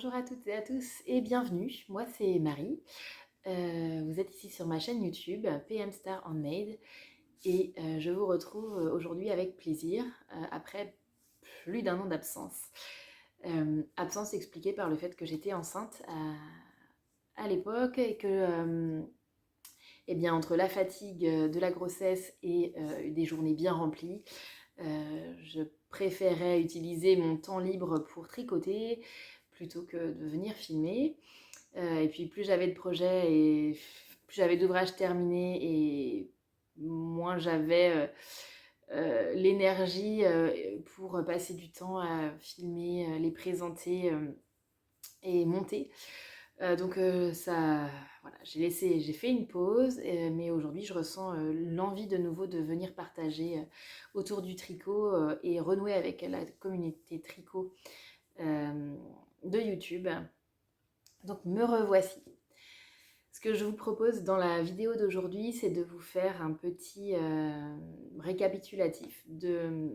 Bonjour à toutes et à tous et bienvenue, moi c'est Marie. Vous êtes ici sur ma chaîne YouTube PM Star Handmade et je vous retrouve aujourd'hui avec plaisir après plus d'un an d'absence. Absence expliquée par le fait que j'étais enceinte à l'époque et que eh bien, entre la fatigue de la grossesse et des journées bien remplies, je préférais utiliser mon temps libre pour tricoter plutôt que de venir filmer. Et puis plus j'avais de projets et plus j'avais d'ouvrages terminés et moins j'avais l'énergie pour passer du temps à filmer, les présenter et monter. Voilà, j'ai fait une pause, mais aujourd'hui je ressens l'envie de nouveau de venir partager autour du tricot et renouer avec la communauté tricot de YouTube. Donc me revoici. Ce que je vous propose dans la vidéo d'aujourd'hui, c'est de vous faire un petit récapitulatif de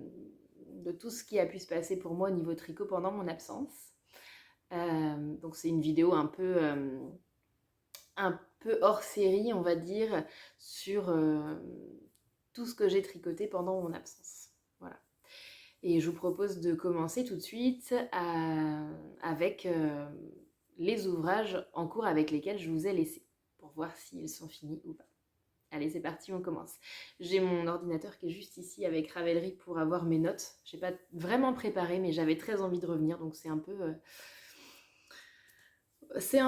tout ce qui a pu se passer pour moi au niveau tricot pendant mon absence. Donc c'est une vidéo un peu hors série, on va dire, sur tout ce que j'ai tricoté pendant mon absence. Voilà. Et je vous propose de commencer tout de suite avec les ouvrages en cours avec lesquels je vous ai laissé, pour voir s'ils sont finis ou pas. Allez, c'est parti, on commence. J'ai mon ordinateur qui est juste ici avec Ravelry pour avoir mes notes. Je n'ai pas vraiment préparé, mais j'avais très envie de revenir, donc c'est un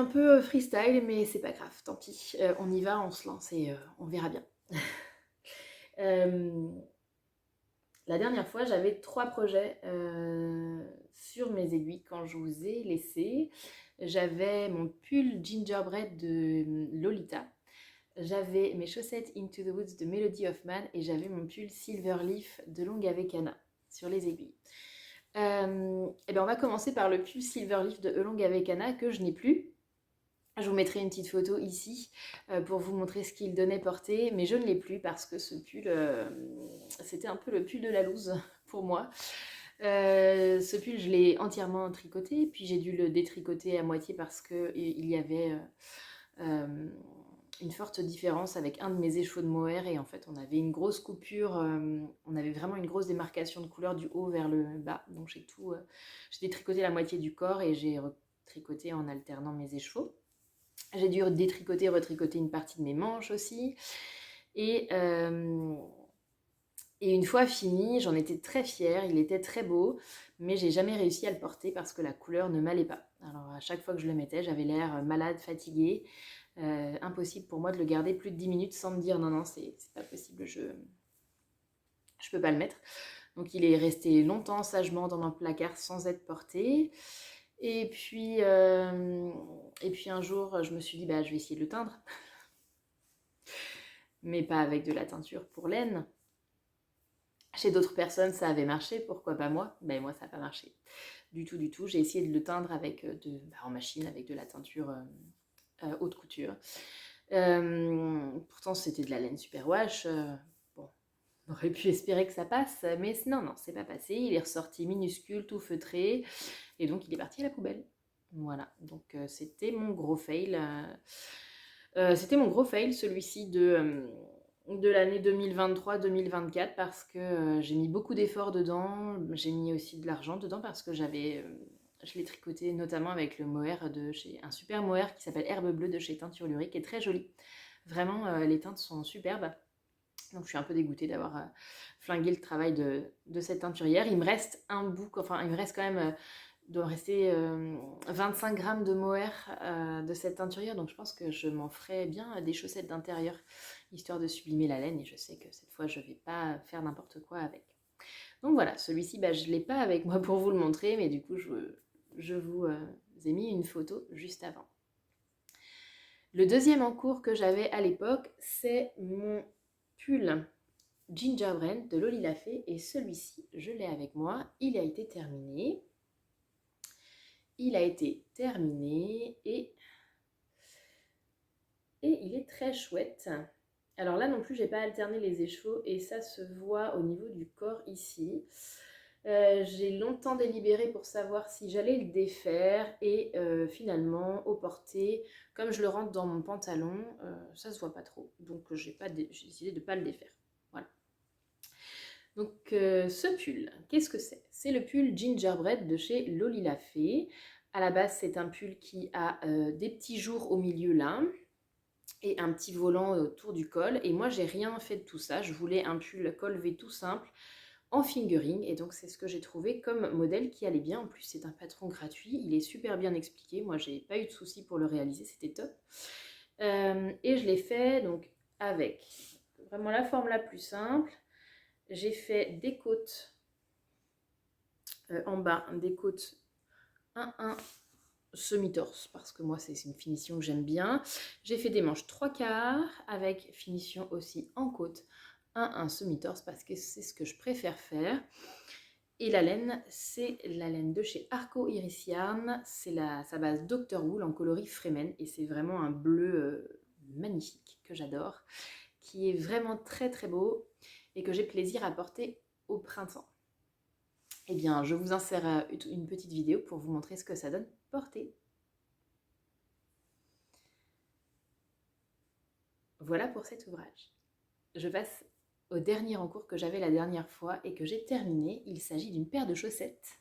peu freestyle, mais c'est pas grave, tant pis. On y va, on se lance et on verra bien. La dernière fois, j'avais 3 projets sur mes aiguilles quand je vous ai laissé. J'avais mon pull gingerbread de Lolita. J'avais mes chaussettes Into the Woods de Melody Hoffman et j'avais mon pull Silverleaf de Longavecana sur les aiguilles. Et ben on va commencer par le pull Silverleaf de Longavecana que je n'ai plus. Je vous mettrai une petite photo ici pour vous montrer ce qu'il donnait porter, mais je ne l'ai plus parce que ce pull, c'était un peu le pull de la loose pour moi. Ce pull, je l'ai entièrement tricoté, puis j'ai dû le détricoter à moitié parce qu'il y avait une forte différence avec un de mes écheveaux de mohair et en fait on avait une grosse coupure, on avait vraiment une grosse démarcation de couleur du haut vers le bas, donc j'ai détricoté la moitié du corps et j'ai tricoté en alternant mes écheveaux. J'ai dû détricoter, retricoter une partie de mes manches aussi. Et une fois fini, j'en étais très fière, il était très beau, mais j'ai jamais réussi à le porter parce que la couleur ne m'allait pas. Alors à chaque fois que je le mettais, j'avais l'air malade, fatiguée. Impossible pour moi de le garder plus de 10 minutes sans me dire non, non, c'est pas possible, je peux pas le mettre. Donc il est resté longtemps sagement dans mon placard sans être porté. Et puis un jour, je me suis dit, bah, je vais essayer de le teindre. Mais pas avec de la teinture pour laine. Chez d'autres personnes, ça avait marché, pourquoi pas moi? Ben moi, ça n'a pas marché. Du tout, du tout. J'ai essayé de le teindre avec en machine, avec de la teinture haute couture. Pourtant, c'était de la laine superwash. Bon, on aurait pu espérer que ça passe, mais non, non, c'est pas passé. Il est ressorti minuscule, tout feutré, et donc il est parti à la poubelle. Voilà, donc c'était mon gros fail. Celui-ci de l'année 2023-2024 parce que j'ai mis beaucoup d'efforts dedans. J'ai mis aussi de l'argent dedans parce que je l'ai tricoté notamment avec le mohair de chez un super mohair qui s'appelle Herbe Bleue de chez Teinture Lurie, qui est très joli. Vraiment, les teintes sont superbes. Donc je suis un peu dégoûtée d'avoir flingué le travail de cette teinturière. Il me reste un bout, enfin il me reste quand même doit rester 25 grammes de mohair de cette teinturière, donc je pense que je m'en ferai bien des chaussettes d'intérieur, histoire de sublimer la laine, et je sais que cette fois je vais pas faire n'importe quoi avec. Donc voilà, celui-ci, bah, je l'ai pas avec moi pour vous le montrer, mais du coup je vous ai mis une photo juste avant. Le deuxième en cours que j'avais à l'époque, c'est mon pull Gingerbread de Loli Lafay, et celui-ci, je l'ai avec moi, il a été terminé. Il a été terminé et il est très chouette. Alors là non plus, j'ai pas alterné les écheveaux et ça se voit au niveau du corps ici. J'ai longtemps délibéré pour savoir si j'allais le défaire et finalement, au porté, comme je le rentre dans mon pantalon, ça se voit pas trop. Donc j'ai décidé de ne pas le défaire. Voilà. Donc ce pull, qu'est-ce que c'est? C'est le pull Gingerbread de chez Lolita Fée. À la base, c'est un pull qui a des petits jours au milieu là et un petit volant autour du col. Et moi, j'ai rien fait de tout ça. Je voulais un pull col V tout simple en fingering, et donc c'est ce que j'ai trouvé comme modèle qui allait bien. En plus, c'est un patron gratuit, il est super bien expliqué. Moi, j'ai pas eu de soucis pour le réaliser, c'était top. Et je l'ai fait donc avec vraiment la forme la plus simple. J'ai fait des côtes en bas, des côtes 1-1 semi-torse, parce que moi c'est une finition que j'aime bien. J'ai fait des manches 3/4 avec finition aussi en côte 1-1 semi-torse, parce que c'est ce que je préfère faire. Et la laine, c'est la laine de chez Arco Iris Yarn, c'est sa base Dr. Wool en coloris Fremen, et c'est vraiment un bleu magnifique que j'adore, qui est vraiment très très beau et que j'ai plaisir à porter au printemps. Eh bien, je vous insère une petite vidéo pour vous montrer ce que ça donne porté. Voilà pour cet ouvrage. Je passe au dernier en cours que j'avais la dernière fois et que j'ai terminé. Il s'agit d'une paire de chaussettes.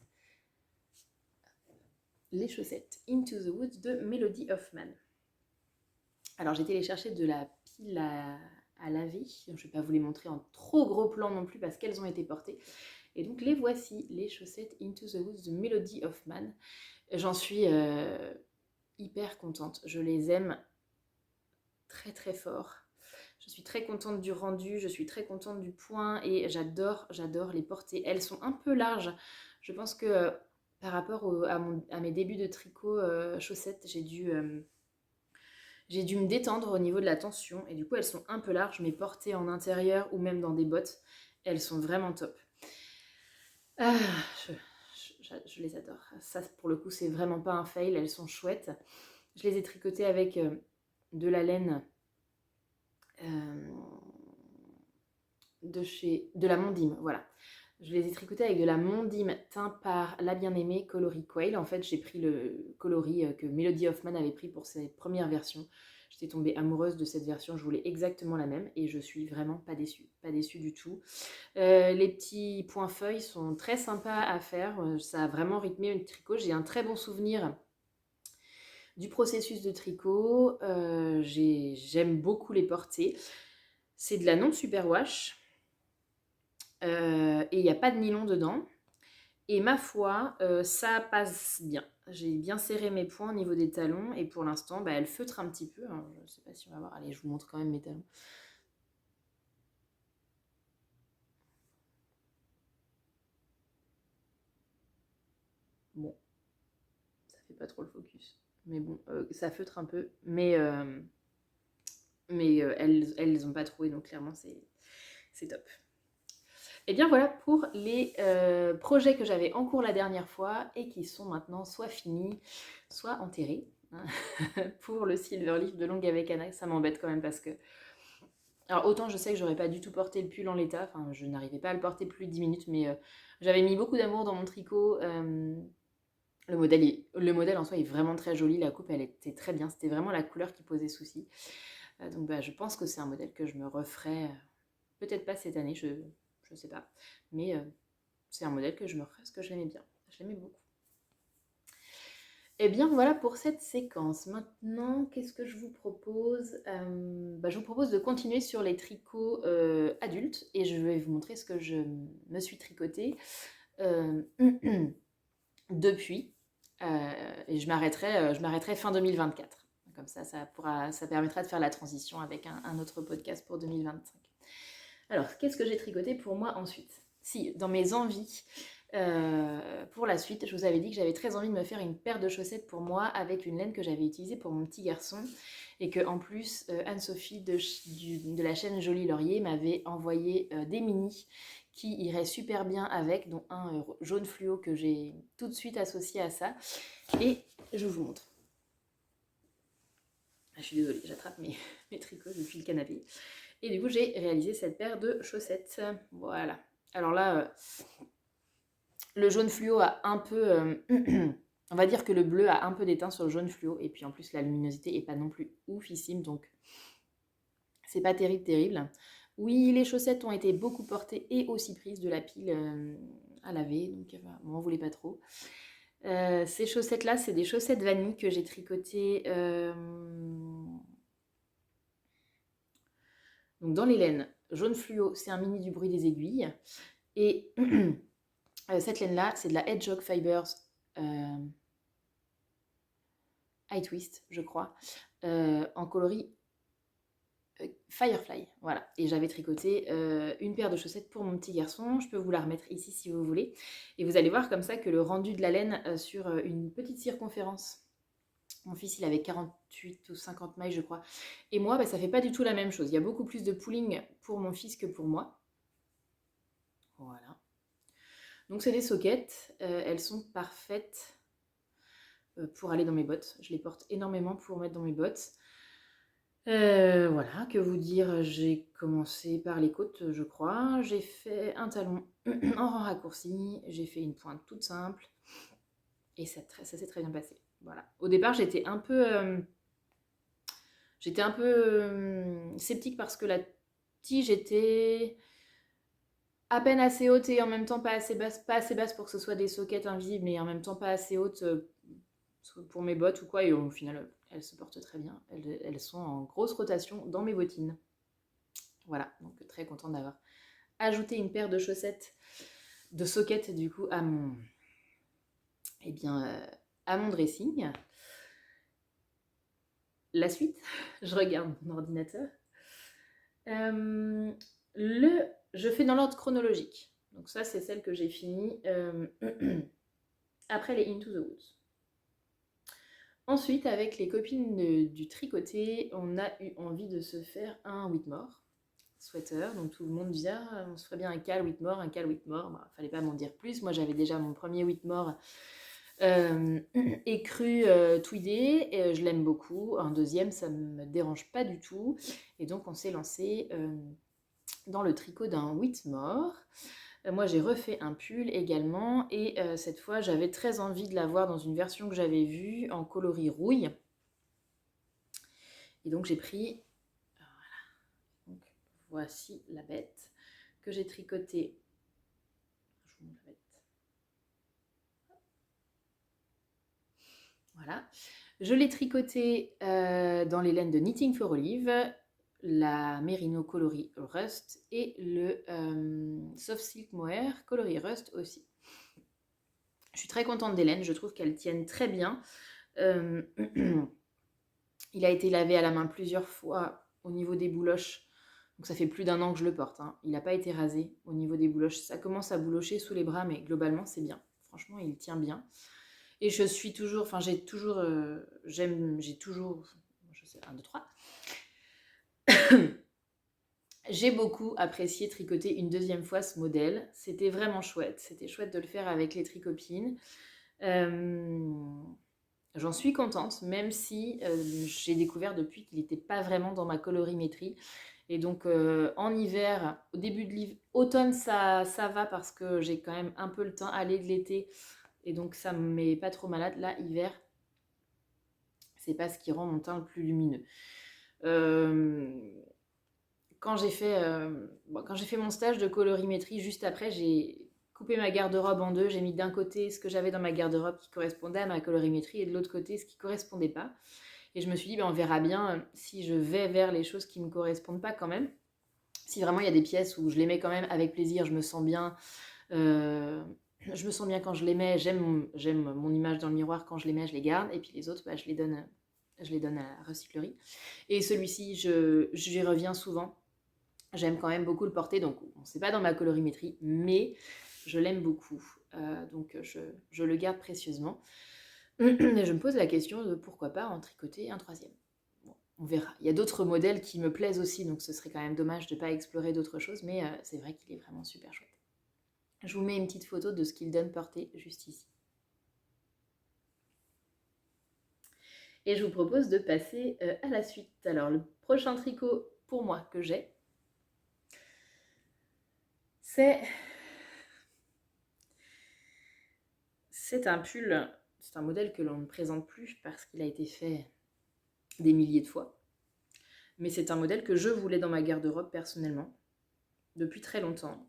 Les chaussettes Into the Woods de Melody Hoffman. Alors j'ai été les chercher de la pile à laver. Je ne vais pas vous les montrer en trop gros plan non plus parce qu'elles ont été portées. Et donc les voici, les chaussettes Into the Woods de Melody Hoffman. J'en suis hyper contente. Je les aime très très fort. Je suis très contente du rendu, je suis très contente du point et j'adore les porter. Elles sont un peu larges. Je pense que par rapport à mes débuts de tricot chaussettes, j'ai dû me détendre au niveau de la tension et du coup elles sont un peu larges, mais portées en intérieur ou même dans des bottes, elles sont vraiment top. Ah, je les adore. Ça pour le coup c'est vraiment pas un fail, elles sont chouettes. Je les ai tricotées avec de la laine de la Mondim, voilà. Je les ai tricotées avec de la Mondim teint par La Bien-Aimée coloris Quail. En fait, j'ai pris le coloris que Melody Hoffman avait pris pour ses premières versions. J'étais tombée amoureuse de cette version, je voulais exactement la même et je suis vraiment pas déçue du tout. Les petits points feuilles sont très sympas à faire, ça a vraiment rythmé le tricot. J'ai un très bon souvenir du processus de tricot, j'aime beaucoup les porter. C'est de la non superwash. Et il n'y a pas de nylon dedans. Et ma foi, ça passe bien. J'ai bien serré mes points au niveau des talons et pour l'instant, elle feutre un petit peu. Alors, je ne sais pas si on va voir. Allez, je vous montre quand même mes talons. Bon, ça fait pas trop le focus. Mais bon, ça feutre un peu. Mais elles n'ont pas trouvé, donc clairement, c'est top. Et bien voilà pour les projets que j'avais en cours la dernière fois et qui sont maintenant soit finis, soit enterrés. Pour le Silver Leaf de Longue avec Anna, ça m'embête quand même parce que... Alors autant je sais que j'aurais pas du tout porté le pull en l'état, enfin je n'arrivais pas à le porter plus de 10 minutes, mais j'avais mis beaucoup d'amour dans mon tricot. Le modèle en soi est vraiment très joli, la coupe elle était très bien, c'était vraiment la couleur qui posait souci. Donc je pense que c'est un modèle que je me referai, peut-être pas cette année, je sais pas, mais c'est un modèle que je me referai parce que je l'aimais bien, je l'aimais beaucoup. Et bien voilà pour cette séquence. Maintenant, qu'est-ce que je vous propose? Je vous propose de continuer sur les tricots adultes et je vais vous montrer ce que je me suis tricoté depuis. Et je m'arrêterai fin 2024. Comme ça permettra de faire la transition avec un autre podcast pour 2025. Alors, qu'est-ce que j'ai tricoté pour moi ensuite? Si, dans mes envies, pour la suite, je vous avais dit que j'avais très envie de me faire une paire de chaussettes pour moi avec une laine que j'avais utilisée pour mon petit garçon et que en plus Anne-Sophie de la chaîne Jolie Laurier m'avait envoyé des mini qui iraient super bien avec, dont un jaune fluo que j'ai tout de suite associé à ça. Et je vous montre. Je suis désolée, j'attrape mes tricots depuis le canapé. Et du coup, j'ai réalisé cette paire de chaussettes. Voilà. Alors là, Le jaune fluo a un peu... on va dire que le bleu a un peu d'éteint sur le jaune fluo. Et puis en plus, la luminosité n'est pas non plus oufissime. Donc, c'est pas terrible, terrible. Oui, les chaussettes ont été beaucoup portées et aussi prises de la pile à laver. Donc, on m'en voulait pas trop. Ces chaussettes-là, c'est des chaussettes vanille que j'ai tricotées donc dans les laines jaune fluo. C'est un mini du bruit des aiguilles. Et cette laine-là, c'est de la Hedgehog Fibers High Twist, je crois, en coloris Firefly. Voilà. Et j'avais tricoté une paire de chaussettes pour mon petit garçon. Je peux vous la remettre ici si vous voulez. Et vous allez voir comme ça que le rendu de la laine sur une petite circonférence. Mon fils, il avait 48 ou 50 mailles, je crois. Et moi, bah, ça fait pas du tout la même chose. Il y a beaucoup plus de pooling pour mon fils que pour moi. Voilà. Donc, c'est des soquettes. Elles sont parfaites pour aller dans mes bottes. Je les porte énormément pour mettre dans mes bottes. Voilà, que vous dire, j'ai commencé par les côtes, je crois. J'ai fait un talon en rang raccourci. J'ai fait une pointe toute simple. Et ça s'est très bien passé. Voilà. Au départ, j'étais un peu sceptique parce que la tige était à peine assez haute et en même temps pas assez basse pour que ce soit des soquettes invisibles, mais en même temps pas assez haute pour mes bottes ou quoi. Et au final, elles se portent très bien. Elles sont en grosse rotation dans mes bottines. Voilà, donc très contente d'avoir ajouté une paire de chaussettes, de soquettes du coup à mon, à mon dressing. La suite, je regarde mon ordinateur. Je fais dans l'ordre chronologique. Donc ça, c'est celle que j'ai finie après les Into the Woods. Ensuite, avec les copines du tricoté, on a eu envie de se faire un Whitmore sweater. Donc tout le monde disait, ah, on se ferait bien un Cal Whitmore, un Cal Whitmore. Bah, fallait pas m'en dire plus. Moi, j'avais déjà mon premier Whitmore écru tweedé. Et, je l'aime beaucoup. Un deuxième, ça me dérange pas du tout. Et donc, on s'est lancé dans le tricot d'un Whitmore. Moi, j'ai refait un pull également et cette fois, j'avais très envie de l'avoir dans une version que j'avais vue en coloris rouille. Et donc, j'ai pris... Voilà. Donc, voici la bête que j'ai tricotée. Je vous montre la bête. Voilà. Je l'ai tricotée dans les laines de Knitting for Olive, la Merino coloris Rust et le Soft Silk Mohair coloris Rust aussi. Je suis très contente des laines, je trouve qu'elles tiennent très bien. Il a été lavé à la main plusieurs fois au niveau des bouloches. Donc ça fait plus d'1 an que je le porte. Hein. Il n'a pas été rasé au niveau des bouloches. Ça commence à boulocher sous les bras, mais globalement c'est bien. Franchement, il tient bien. Et je suis toujours, enfin j'ai toujours, j'ai toujours, je sais, 1, 2, 3. J'ai beaucoup apprécié tricoter une deuxième fois ce modèle. C'était vraiment chouette. C'était chouette de le faire avec les tricopines. J'en suis contente, même si j'ai découvert depuis qu'il n'était pas vraiment dans ma colorimétrie. Et donc en hiver, au début de l'automne, ça va parce que j'ai quand même un peu le teint allé de l'été. Et donc ça ne me met pas trop malade. Là, hiver, c'est pas ce qui rend mon teint le plus lumineux. Quand j'ai fait mon stage de colorimétrie, juste après, j'ai coupé ma garde-robe en deux. J'ai mis d'un côté ce que j'avais dans ma garde-robe qui correspondait à ma colorimétrie et de l'autre côté ce qui ne correspondait pas. Et je me suis dit, ben, on verra bien si je vais vers les choses qui ne me correspondent pas quand même. Si vraiment il y a des pièces où je les mets quand même avec plaisir, je me sens bien. Je me sens bien quand je les mets. J'aime mon image dans le miroir. Quand je les mets, je les garde. Et puis les autres, bah, je les donne à la recyclerie. Et celui-ci, j'y reviens souvent. J'aime quand même beaucoup le porter, donc c'est pas dans ma colorimétrie, mais je l'aime beaucoup. Donc je le garde précieusement. Et je me pose la question de pourquoi pas en tricoter un troisième. Bon, on verra. Il y a d'autres modèles qui me plaisent aussi, donc ce serait quand même dommage de ne pas explorer d'autres choses, mais c'est vrai qu'il est vraiment super chouette. Je vous mets une petite photo de ce qu'il donne porter juste ici. Et je vous propose de passer à la suite. Alors le prochain tricot pour moi que j'ai, c'est C'est un pull, c'est un modèle que l'on ne présente plus parce qu'il a été fait des milliers de fois. Mais c'est un modèle que je voulais dans ma garde-robe personnellement, depuis très longtemps.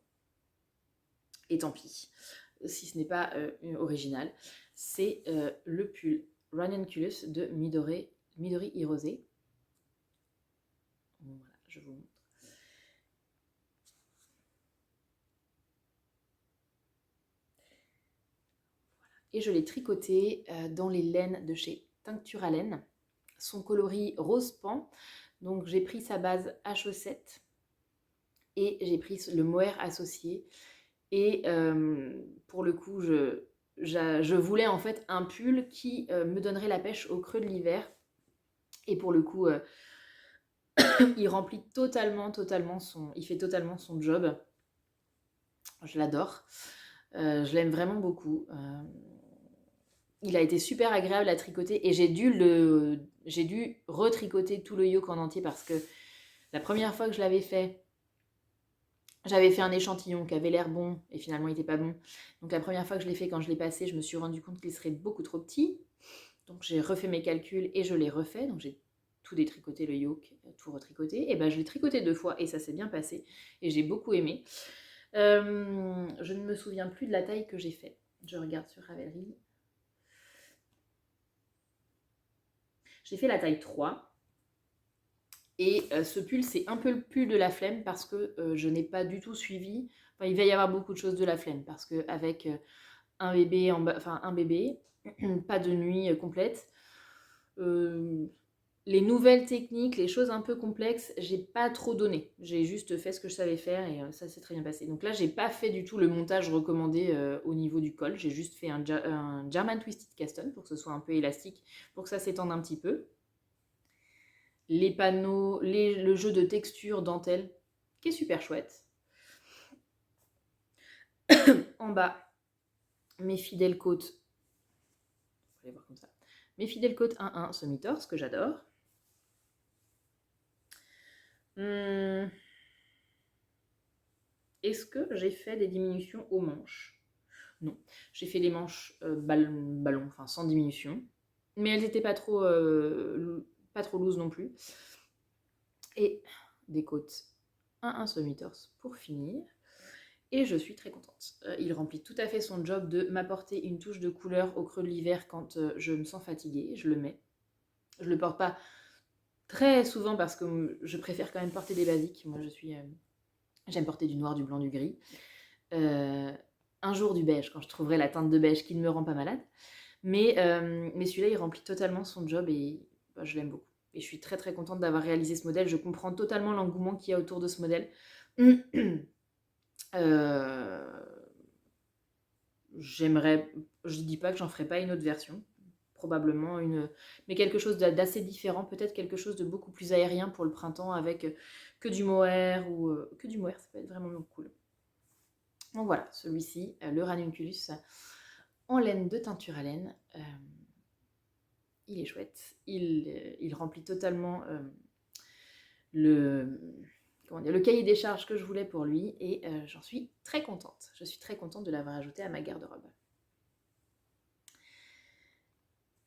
Et tant pis, si ce n'est pas original. C'est le pull Ranunculus de Midori Hirose. Voilà, je vous montre. Et je l'ai tricoté dans les laines de chez Tincture à Laine. Son coloris rose pan. Donc j'ai pris sa base à chaussettes et j'ai pris le mohair associé. Et pour le coup, je voulais en fait un pull qui me donnerait la pêche au creux de l'hiver. Et pour le coup, il remplit totalement il fait totalement son job. Je l'adore. Je l'aime vraiment beaucoup. Il a été super agréable à tricoter et j'ai dû retricoter tout le yoke en entier parce que la première fois que je l'avais fait, j'avais fait un échantillon qui avait l'air bon et finalement il n'était pas bon. Donc la première fois que je l'ai fait, quand je l'ai passé, je me suis rendu compte qu'il serait beaucoup trop petit. Donc j'ai refait mes calculs et je l'ai refait. Donc j'ai tout détricoté le yoke, tout retricoté. Et ben je l'ai tricoté 2 fois et ça s'est bien passé et j'ai beaucoup aimé. Je ne me souviens plus de la taille que j'ai fait. Je regarde sur Ravelry. J'ai fait la taille 3. Et ce pull, c'est un peu le pull de la flemme parce que je n'ai pas du tout suivi. Enfin, il va y avoir beaucoup de choses de la flemme parce qu'avec un bébé, un bébé, pas de nuit complète, les nouvelles techniques, les choses un peu complexes, j'ai pas trop donné. J'ai juste fait ce que je savais faire et ça s'est très bien passé. Donc là, j'ai pas fait du tout le montage recommandé au niveau du col. J'ai juste fait un German Twisted Caston pour que ce soit un peu élastique, pour que ça s'étende un petit peu. Les panneaux, le jeu de texture dentelle, qui est super chouette. En bas, mes fidèles côtes. Vous allez voir comme ça. Mes fidèles côtes 1-1 semi-torse, que j'adore. Est-ce que j'ai fait des diminutions aux manches? Non. J'ai fait des manches ballon, enfin sans diminution. Mais elles n'étaient pas trop loose non plus. Et des côtes 1-1 semi-torse pour finir. Et je suis très contente. Il remplit tout à fait son job de m'apporter une touche de couleur au creux de l'hiver quand je me sens fatiguée. Je le mets. Je le porte pas très souvent parce que je préfère quand même porter des basiques. Moi, j'aime porter du noir, du blanc, du gris. Un jour du beige, quand je trouverai la teinte de beige qui ne me rend pas malade. Mais celui-là, il remplit totalement son job et je l'aime beaucoup. Et je suis très très contente d'avoir réalisé ce modèle. Je comprends totalement l'engouement qu'il y a autour de ce modèle. Je dis pas que j'en ferai pas une autre version, probablement mais quelque chose d'assez différent, peut-être quelque chose de beaucoup plus aérien pour le printemps avec que du mohair ou que du mohair, ça peut être vraiment cool. Donc voilà, celui-ci, le Ranunculus en laine de Tincture à Laine, il est chouette, il remplit totalement le cahier des charges que je voulais pour lui et j'en suis très contente. Je suis très contente de l'avoir ajouté à ma garde-robe.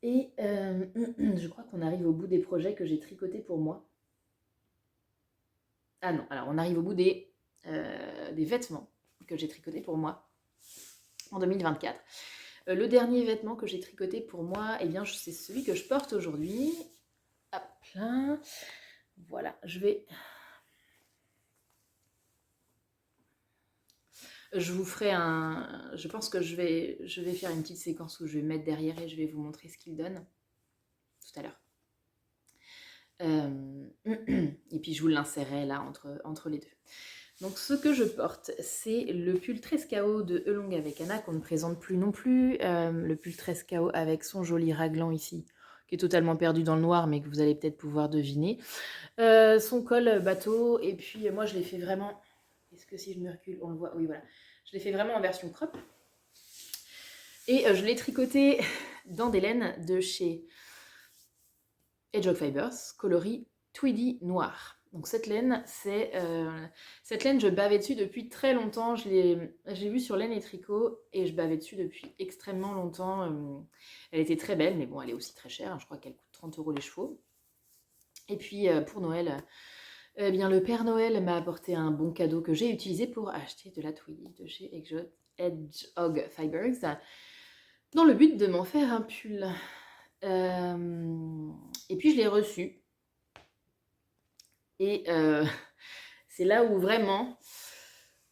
Et je crois qu'on arrive au bout des projets que j'ai tricotés pour moi. Ah non, alors on arrive au bout des vêtements que j'ai tricotés pour moi en 2024. Le dernier vêtement que j'ai tricoté pour moi, eh bien, c'est celui que je porte aujourd'hui. Hop là. Voilà, je vous ferai je pense que je vais faire une petite séquence où je vais mettre derrière et je vais vous montrer ce qu'il donne tout à l'heure. Et puis je vous l'insérerai là entre les deux. Donc ce que je porte, c'est le pull 13 KO de Elong avec Anna qu'on ne présente plus non plus. Le pull 13 KO avec son joli raglan ici, qui est totalement perdu dans le noir, mais que vous allez peut-être pouvoir deviner. Son col bateau, et puis moi je l'ai fait vraiment... Est-ce que si je me recule, on le voit? Oui, voilà. Je l'ai fait vraiment en version crop. Et je l'ai tricoté dans des laines de chez Hedgehog Fibers, coloris Tweedy noir. Donc cette laine, cette laine, je bavais dessus depuis très longtemps. J'ai vu sur Laine et Tricot et je bavais dessus depuis extrêmement longtemps. Elle était très belle, mais bon, elle est aussi très chère, hein. Je crois qu'elle coûte 30 € les chevaux. Et puis pour Noël, eh bien le Père Noël m'a apporté un bon cadeau que j'ai utilisé pour acheter de la Tweedy de chez Hedgehog Fibers, dans le but de m'en faire un pull. Et puis je l'ai reçu. Et c'est là où vraiment,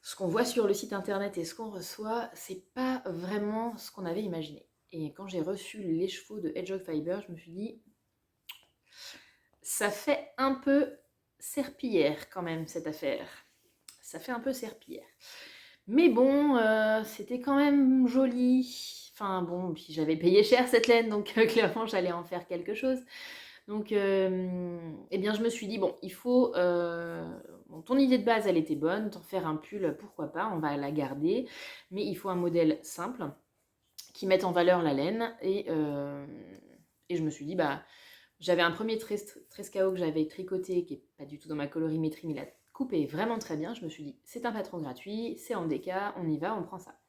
ce qu'on voit sur le site internet et ce qu'on reçoit, c'est pas vraiment ce qu'on avait imaginé. Et quand j'ai reçu les chevaux de Hedgehog Fiber, je me suis dit, ça fait un peu serpillière quand même cette affaire. Ça fait un peu serpillière. Mais bon, c'était quand même joli. Enfin bon, puis j'avais payé cher cette laine, donc clairement j'allais en faire quelque chose. Donc, eh bien, je me suis dit, bon, il faut... bon, ton idée de base, elle était bonne, t'en faire un pull, pourquoi pas, on va la garder. Mais il faut un modèle simple qui mette en valeur la laine. Et je me suis dit, bah, j'avais un premier Trescao que j'avais tricoté, qui n'est pas du tout dans ma colorimétrie, mais la coupe est vraiment très bien. Je me suis dit, c'est un patron gratuit, c'est en DK, on y va, on prend ça.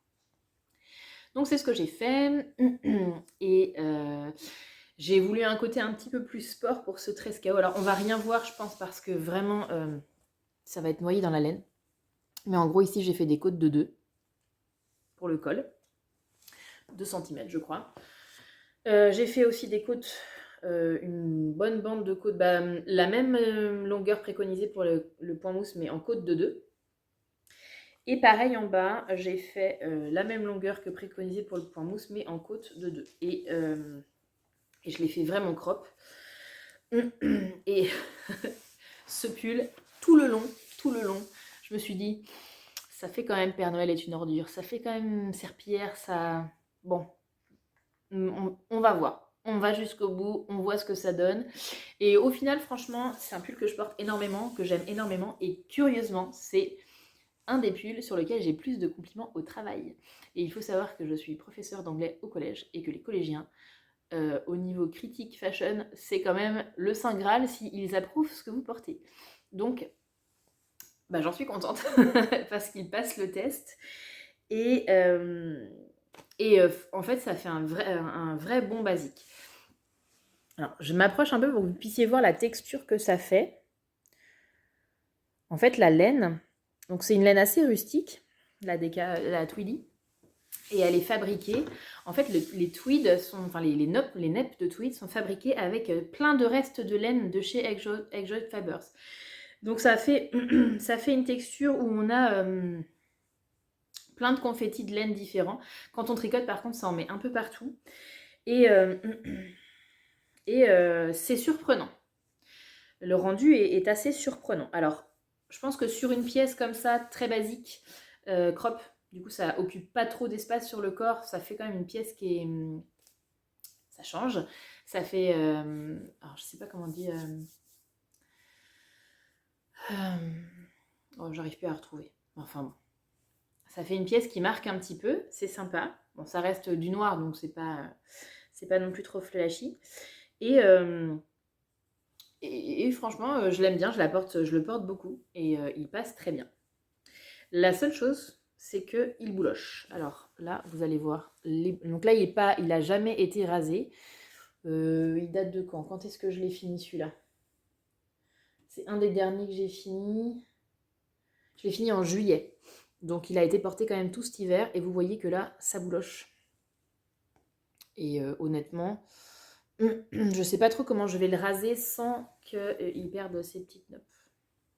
Donc, c'est ce que j'ai fait. Et... j'ai voulu un côté un petit peu plus sport pour ce Trescao. Alors, on va rien voir, je pense, parce que vraiment, ça va être noyé dans la laine. Mais en gros, ici, j'ai fait des côtes de 2 pour le col. 2 cm, je crois. J'ai fait aussi des côtes, une bonne bande de côtes, la même longueur préconisée pour le point mousse, mais en côte de 2. Et pareil en bas, j'ai fait la même longueur que préconisée pour le point mousse, mais en côte de 2. Et je l'ai fait vraiment crop. Et ce pull, tout le long, je me suis dit, ça fait quand même Père Noël est une ordure, ça fait quand même serpillière, ça... Bon, on va voir. On va jusqu'au bout, on voit ce que ça donne. Et au final, franchement, c'est un pull que je porte énormément, que j'aime énormément. Et curieusement, c'est un des pulls sur lequel j'ai plus de compliments au travail. Et il faut savoir que je suis professeure d'anglais au collège et que les collégiens, au niveau critique fashion, c'est quand même le Saint Graal s'ils approuvent ce que vous portez. Donc, bah, j'en suis contente parce qu'ils passent le test. Et en fait, ça fait un vrai bon basique. Alors, je m'approche un peu pour que vous puissiez voir la texture que ça fait. En fait, la laine, donc c'est une laine assez rustique, la Tweedy. Et elle est fabriquée, en fait les tweeds sont, enfin les neppes de tweed sont fabriquées avec plein de restes de laine de chez Hedgehog Fibers. Donc ça fait une texture où on a plein de confettis de laine différents. Quand on tricote par contre ça en met un peu partout. Et c'est surprenant. Le rendu est assez surprenant. Alors je pense que sur une pièce comme ça, très basique, crop, du coup, ça occupe pas trop d'espace sur le corps. Ça fait quand même une pièce qui est... Ça change. Ça fait... alors, je sais pas comment on dit... oh, j'arrive plus à retrouver. Enfin bon. Ça fait une pièce qui marque un petit peu. C'est sympa. Bon, ça reste du noir, donc c'est pas non plus trop flashy. Et franchement, je l'aime bien. Je le porte beaucoup. Et il passe très bien. La seule chose... c'est qu'il bouloche. Alors là, vous allez voir. Donc là, il a jamais été rasé. Il date de quand? Quand est-ce que je l'ai fini celui-là? C'est un des derniers que j'ai fini. Je l'ai fini en juillet. Donc il a été porté quand même tout cet hiver. Et vous voyez que là, ça bouloche. Et honnêtement, je sais pas trop comment je vais le raser sans qu'il perde ses petites noppes.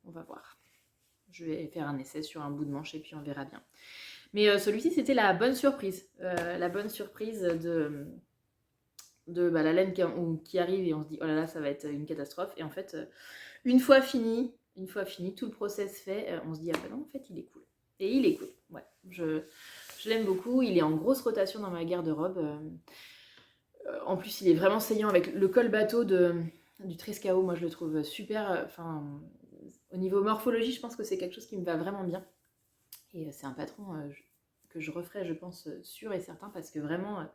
On va voir. Je vais faire un essai sur un bout de manche et puis on verra bien. Mais celui-ci, c'était la bonne surprise. La bonne surprise de la laine qui arrive et on se dit, oh là là, ça va être une catastrophe. Et en fait, une fois fini, tout le process fait, on se dit, ah ben non, en fait, il est cool. Et il est cool, ouais. Je l'aime beaucoup. Il est en grosse rotation dans ma garde-robe. En plus, il est vraiment saillant avec le col bateau du Trescao. Moi, je le trouve super. Enfin, au niveau morphologie, je pense que c'est quelque chose qui me va vraiment bien. Et c'est un patron que je referai, je pense, sûr et certain, parce que vraiment,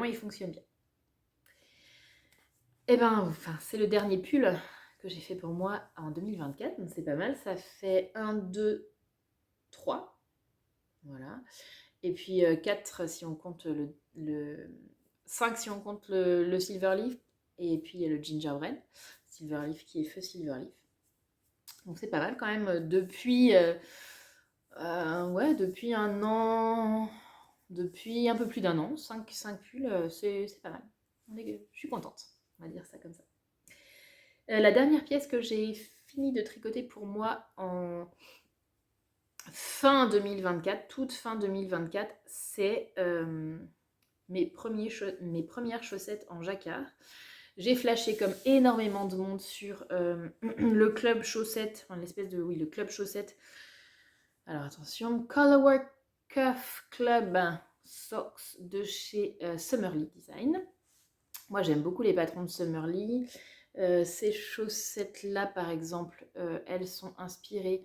il fonctionne bien. Et ben, enfin, c'est le dernier pull que j'ai fait pour moi en 2024. Donc c'est pas mal. Ça fait 1, 2, 3. Voilà. Et puis 4 si on compte le 5 si on compte le Silver Leaf. Et puis il y a le Gingerbread. Silver Leaf qui est feu Silver Leaf. Donc c'est pas mal quand même. Depuis, ouais, depuis un an, depuis un peu plus d'un an, 5 pulls, c'est pas mal. Je suis contente, on va dire ça comme ça. La dernière pièce que j'ai fini de tricoter pour moi en fin 2024, toute fin 2024, c'est mes premières chaussettes en jacquard. J'ai flashé comme énormément de monde sur le club chaussettes, enfin l'espèce de, oui, le club chaussettes. Alors attention, Colorwork Cuff Club Socks de chez Summerly Design. Moi j'aime beaucoup les patrons de Summerly. Ces chaussettes-là, par exemple, elles sont inspirées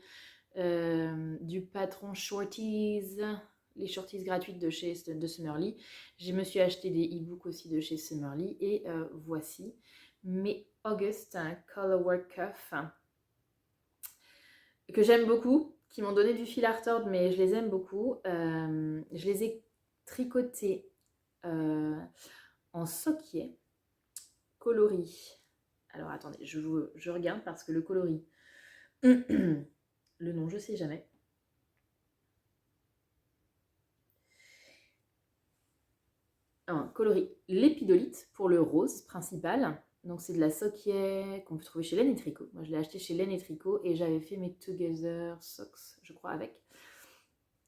du patron Shorties, les Shorties gratuites de chez Summerly. Je me suis acheté des e-books aussi de chez Summerly et voici mes August Colorwork Cuff que j'aime beaucoup, qui m'ont donné du fil à retordre, mais je les aime beaucoup. Je les ai tricotés en soquier coloris. Alors attendez, je regarde parce que le coloris, le nom je sais jamais. Un coloris l'épidolite pour le rose principal. Donc c'est de la soquier qu'on peut trouver chez Laine et Tricot. Moi je l'ai acheté chez Laine et Tricot et j'avais fait mes Together Socks, je crois, avec.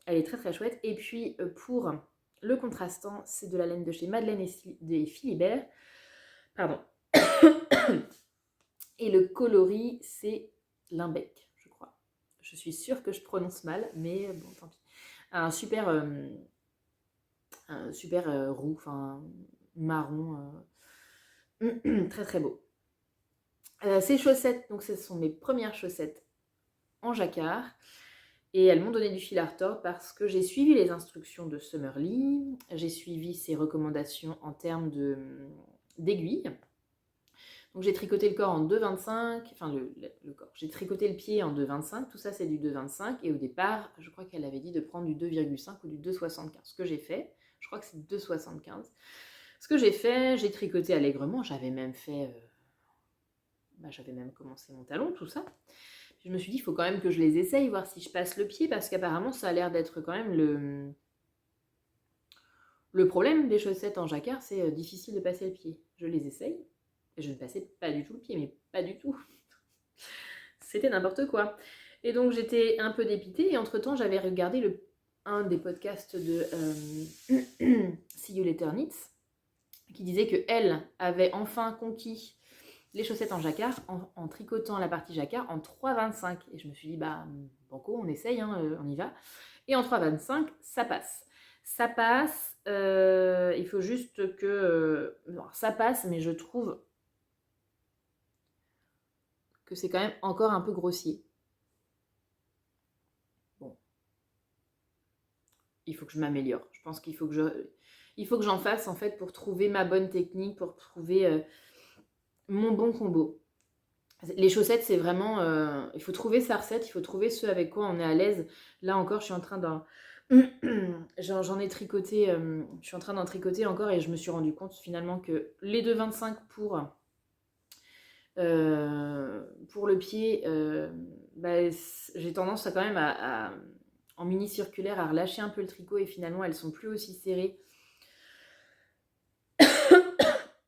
Elle est très très chouette. Et puis pour le contrastant, c'est de la laine de chez Madeleine et Philibert. Pardon. Et le coloris, c'est Limbec, je crois. Je suis sûre que je prononce mal, mais bon, tant pis. Un super roux, enfin marron, très très beau. Ces chaussettes, donc ce sont mes premières chaussettes en jacquard. Et elles m'ont donné du fil à retordre parce que j'ai suivi les instructions de Summerly, j'ai suivi ses recommandations en termes d'aiguilles. Donc j'ai tricoté le corps en 2,25, enfin le corps, j'ai tricoté le pied en 2,25, tout ça c'est du 2,25, et au départ, je crois qu'elle avait dit de prendre du 2,5 ou du 2,75, ce que j'ai fait, je crois que c'est 2,75. Ce que j'ai fait, j'ai tricoté allègrement, j'avais même fait, j'avais même commencé mon talon, tout ça. Puis je me suis dit, il faut quand même que je les essaye, voir si je passe le pied, parce qu'apparemment ça a l'air d'être quand même le problème des chaussettes en jacquard, c'est difficile de passer le pied. Je les essaye. Je ne passais pas du tout le pied, mais pas du tout. C'était n'importe quoi. Et donc j'étais un peu dépitée. Et entre-temps, j'avais regardé un des podcasts de See You Later Knits, qui disait qu'elle avait enfin conquis les chaussettes en jacquard en tricotant la partie jacquard en 3,25. Et je me suis dit, banco, on essaye, on y va. Et en 3,25, ça passe. Ça passe, il faut juste que... ça passe, mais je trouve que c'est quand même encore un peu grossier. Bon. Il faut que je m'améliore. Je pense qu'il faut que j'en fasse en fait pour trouver ma bonne technique, pour trouver mon bon combo. Les chaussettes, c'est vraiment... il faut trouver sa recette, il faut trouver ce avec quoi on est à l'aise. Là encore, je suis en train d'en... j'en ai tricoté, je suis en train d'en tricoter encore et je me suis rendu compte finalement que les 2,25 pour le pied, j'ai tendance à quand même en mini circulaire à relâcher un peu le tricot et finalement elles sont plus aussi serrées.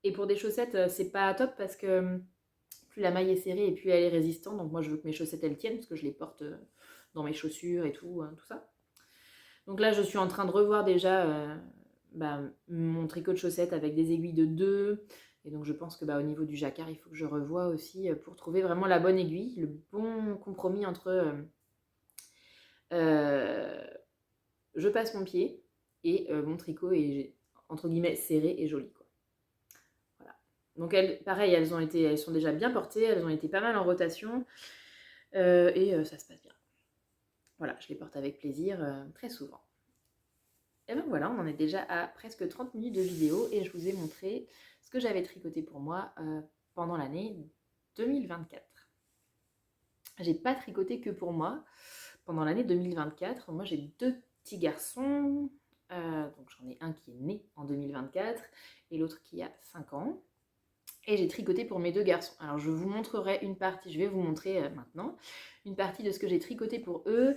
Et pour des chaussettes, c'est pas top parce que plus la maille est serrée et plus elle est résistante. Donc moi je veux que mes chaussettes elles tiennent parce que je les porte dans mes chaussures et tout ça. Donc là je suis en train de revoir déjà mon tricot de chaussettes avec des aiguilles de 2. Et donc je pense que au niveau du jacquard, il faut que je revoie aussi pour trouver vraiment la bonne aiguille, le bon compromis entre je passe mon pied et mon tricot est entre guillemets serré et joli, quoi. Voilà. Donc pareil, elles sont déjà bien portées, elles ont été pas mal en rotation et ça se passe bien. Voilà, je les porte avec plaisir très souvent. Et ben voilà, on en est déjà à presque 30 minutes de vidéo et je vous ai montré ce que j'avais tricoté pour moi pendant l'année 2024. J'ai pas tricoté que pour moi. Pendant l'année 2024, moi j'ai 2 petits garçons. Donc j'en ai un qui est né en 2024 et l'autre qui a 5 ans. Et j'ai tricoté pour mes 2 garçons. Alors je vous montrerai une partie, je vais vous montrer maintenant une partie de ce que j'ai tricoté pour eux.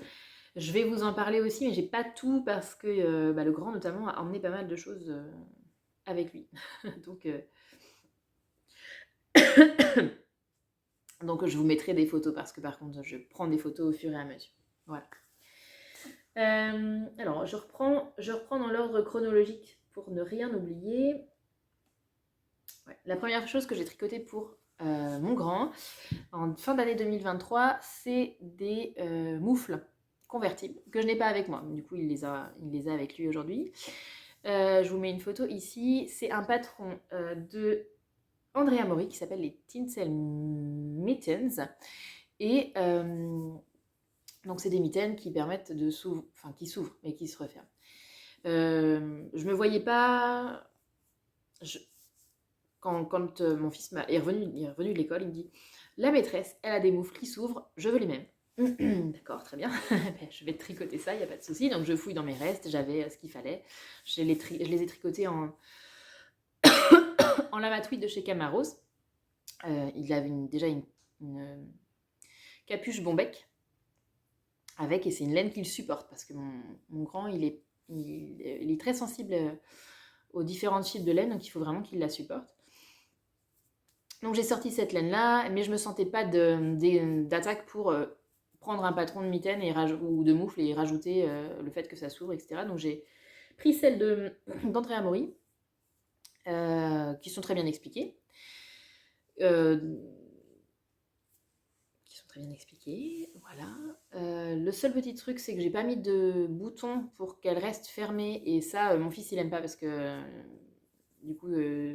Je vais vous en parler aussi, mais j'ai pas tout parce que le grand notamment a emmené pas mal de choses avec lui. Donc, donc je vous mettrai des photos parce que par contre je prends des photos au fur et à mesure. Voilà. Alors je reprends dans l'ordre chronologique pour ne rien oublier. Ouais. La première chose que j'ai tricoté pour mon grand en fin d'année 2023, c'est des moufles convertibles que je n'ai pas avec moi. Du coup, il les a avec lui aujourd'hui. Je vous mets une photo ici. C'est un patron de Andrea Mori qui s'appelle les Tinsel Mittens. Et donc, c'est des mitaines qui permettent de s'ouvrir, enfin qui s'ouvrent mais qui se referment. Je me voyais pas. Quand mon fils est revenu de l'école, il me dit la maîtresse, elle a des moufles qui s'ouvrent, je veux les mêmes. D'accord, très bien. Je vais tricoter ça, il n'y a pas de souci. Donc je fouille dans mes restes, j'avais ce qu'il fallait. Je les ai tricotés en lama tweed de chez Camaros. Il avait déjà une capuche Bombec avec, et c'est une laine qu'il supporte parce que mon grand, il est très sensible aux différentes fils de laine, donc il faut vraiment qu'il la supporte. Donc j'ai sorti cette laine-là, mais je ne me sentais pas d'attaque pour prendre un patron de mitaine ou de moufle et rajouter le fait que ça s'ouvre, etc. Donc j'ai pris celle d'Andrea Mori, qui sont très bien expliquées. Voilà. Le seul petit truc, c'est que j'ai pas mis de bouton pour qu'elle reste fermée, et ça, mon fils il aime pas parce que du coup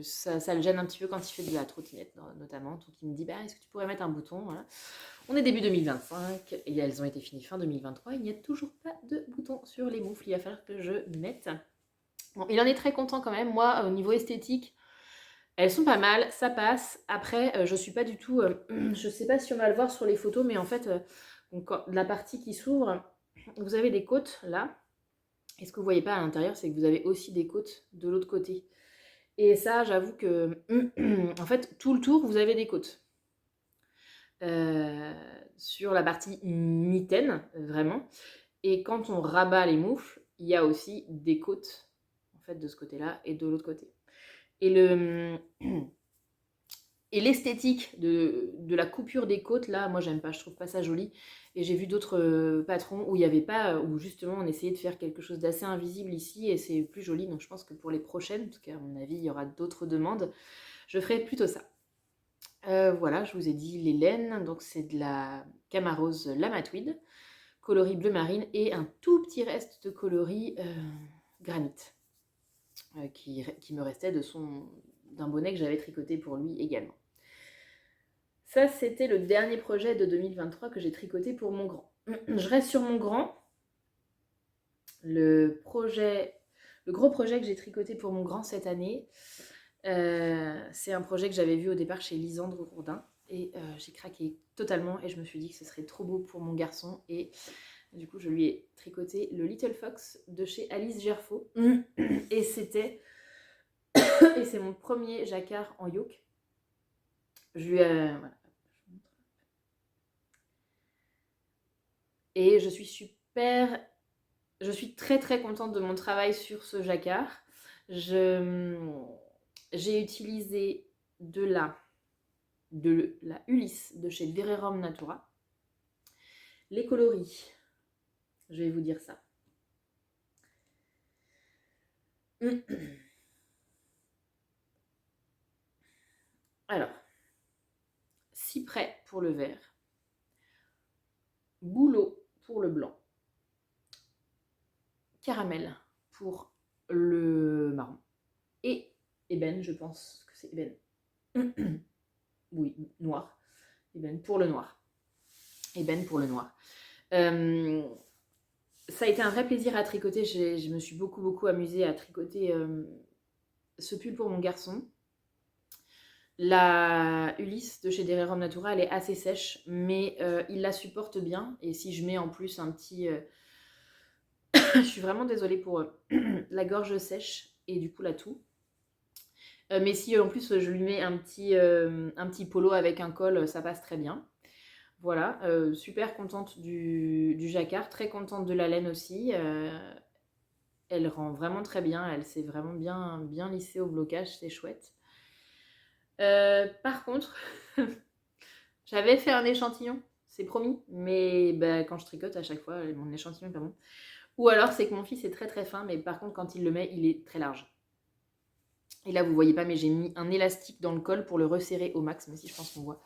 ça le gêne un petit peu quand il fait de la trottinette notamment. Donc il me dit est-ce que tu pourrais mettre un bouton, voilà. On est début 2025 et elles ont été finies fin 2023, il n'y a toujours pas de bouton sur les moufles, il va falloir que je mette. Bon, il en est très content quand même. Moi, au niveau esthétique, elles sont pas mal, ça passe. Après, je suis pas du tout... je sais pas si on va le voir sur les photos, mais en fait, donc, la partie qui s'ouvre, vous avez des côtes là. Et ce que vous voyez pas à l'intérieur, c'est que vous avez aussi des côtes de l'autre côté. Et ça, j'avoue que... en fait, tout le tour, vous avez des côtes. Sur la partie mitaine, vraiment. Et quand on rabat les moufles, il y a aussi des côtes, en fait, de ce côté-là et de l'autre côté. Et l'esthétique de la coupure des côtes, là, moi j'aime pas, je trouve pas ça joli. Et j'ai vu d'autres patrons où il y avait pas, où justement on essayait de faire quelque chose d'assez invisible ici et c'est plus joli. Donc je pense que pour les prochaines, parce qu'à mon avis il y aura d'autres demandes, je ferai plutôt ça. Voilà, je vous ai dit les laines, donc c'est de la Camaros Lama Tweed, coloris bleu marine et un tout petit reste de coloris granit qui me restait d'un bonnet que j'avais tricoté pour lui également. Ça, c'était le dernier projet de 2023 que j'ai tricoté pour mon grand. Je reste sur mon grand. Le gros projet que j'ai tricoté pour mon grand cette année, c'est un projet que j'avais vu au départ chez Lisandre Gourdin. Et j'ai craqué totalement et je me suis dit que ce serait trop beau pour mon garçon. Et du coup, je lui ai tricoté le Little Fox de chez Alice Gerfaux. Et c'est mon premier jacquard en yoke. Voilà. Et je suis très très contente de mon travail sur ce jacquard. J'ai utilisé de la Ulysse de chez Vererum Natura. Les coloris, je vais vous dire ça. Alors, cyprès pour le vert, bouleau pour le blanc, caramel pour le marron et ébène, je pense que c'est ébène. Oui, noir. Ébène pour le noir. Ébène pour le noir. Ça a été un vrai plaisir à tricoter. Je me suis beaucoup amusée à tricoter ce pull pour mon garçon. La Ulysse de chez Derry Natura, elle est assez sèche, mais il la supporte bien. Et si je mets en plus un petit... je suis vraiment désolée pour la gorge sèche et du coup la toux. Mais si en plus je lui mets un petit polo avec un col, ça passe très bien. Voilà, super contente du jacquard, très contente de la laine aussi. Elle rend vraiment très bien, elle s'est vraiment bien lissée au blocage, c'est chouette. Par contre, j'avais fait un échantillon, c'est promis, mais bah, quand je tricote à chaque fois, mon échantillon est pas bon. Ou alors c'est que mon fils est très très fin, mais par contre quand il le met, il est très large. Et là vous voyez pas, mais j'ai mis un élastique dans le col pour le resserrer au max, même si je pense qu'on voit.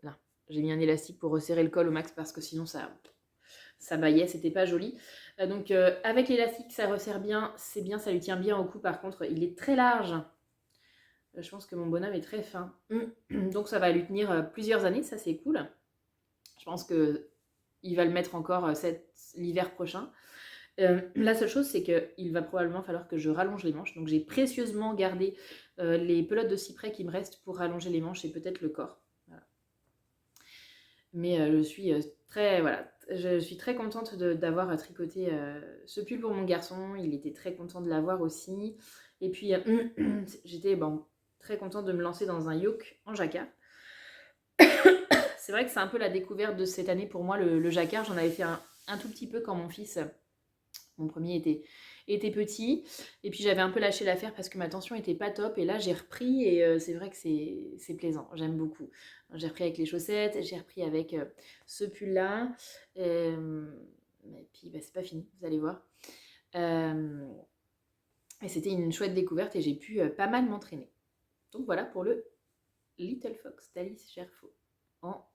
Là, j'ai mis un élastique pour resserrer le col au max parce que sinon ça baillait, c'était pas joli. Donc avec l'élastique ça resserre bien, c'est bien, ça lui tient bien au cou. Par contre il est très large. Je pense que mon bonhomme est très fin. Donc ça va lui tenir plusieurs années, ça c'est cool. Je pense qu'il va le mettre encore l'hiver prochain. La seule chose, c'est qu'il va probablement falloir que je rallonge les manches. Donc j'ai précieusement gardé les pelotes de cyprès qui me restent pour rallonger les manches et peut-être le corps. Voilà. Mais je suis très contente d'avoir tricoté ce pull pour mon garçon. Il était très content de l'avoir aussi. Et puis j'étais très contente de me lancer dans un yoke en jacquard. C'est vrai que c'est un peu la découverte de cette année pour moi, le jacquard. J'en avais fait un tout petit peu quand mon premier était petit. Et puis j'avais un peu lâché l'affaire parce que ma tension était pas top. Et là j'ai repris et c'est vrai que c'est plaisant. J'aime beaucoup. J'ai repris avec les chaussettes, j'ai repris avec ce pull-là. Et puis c'est pas fini, vous allez voir. Et c'était une chouette découverte et j'ai pu pas mal m'entraîner. Donc voilà pour le Little Fox d'Alice Gerfaux en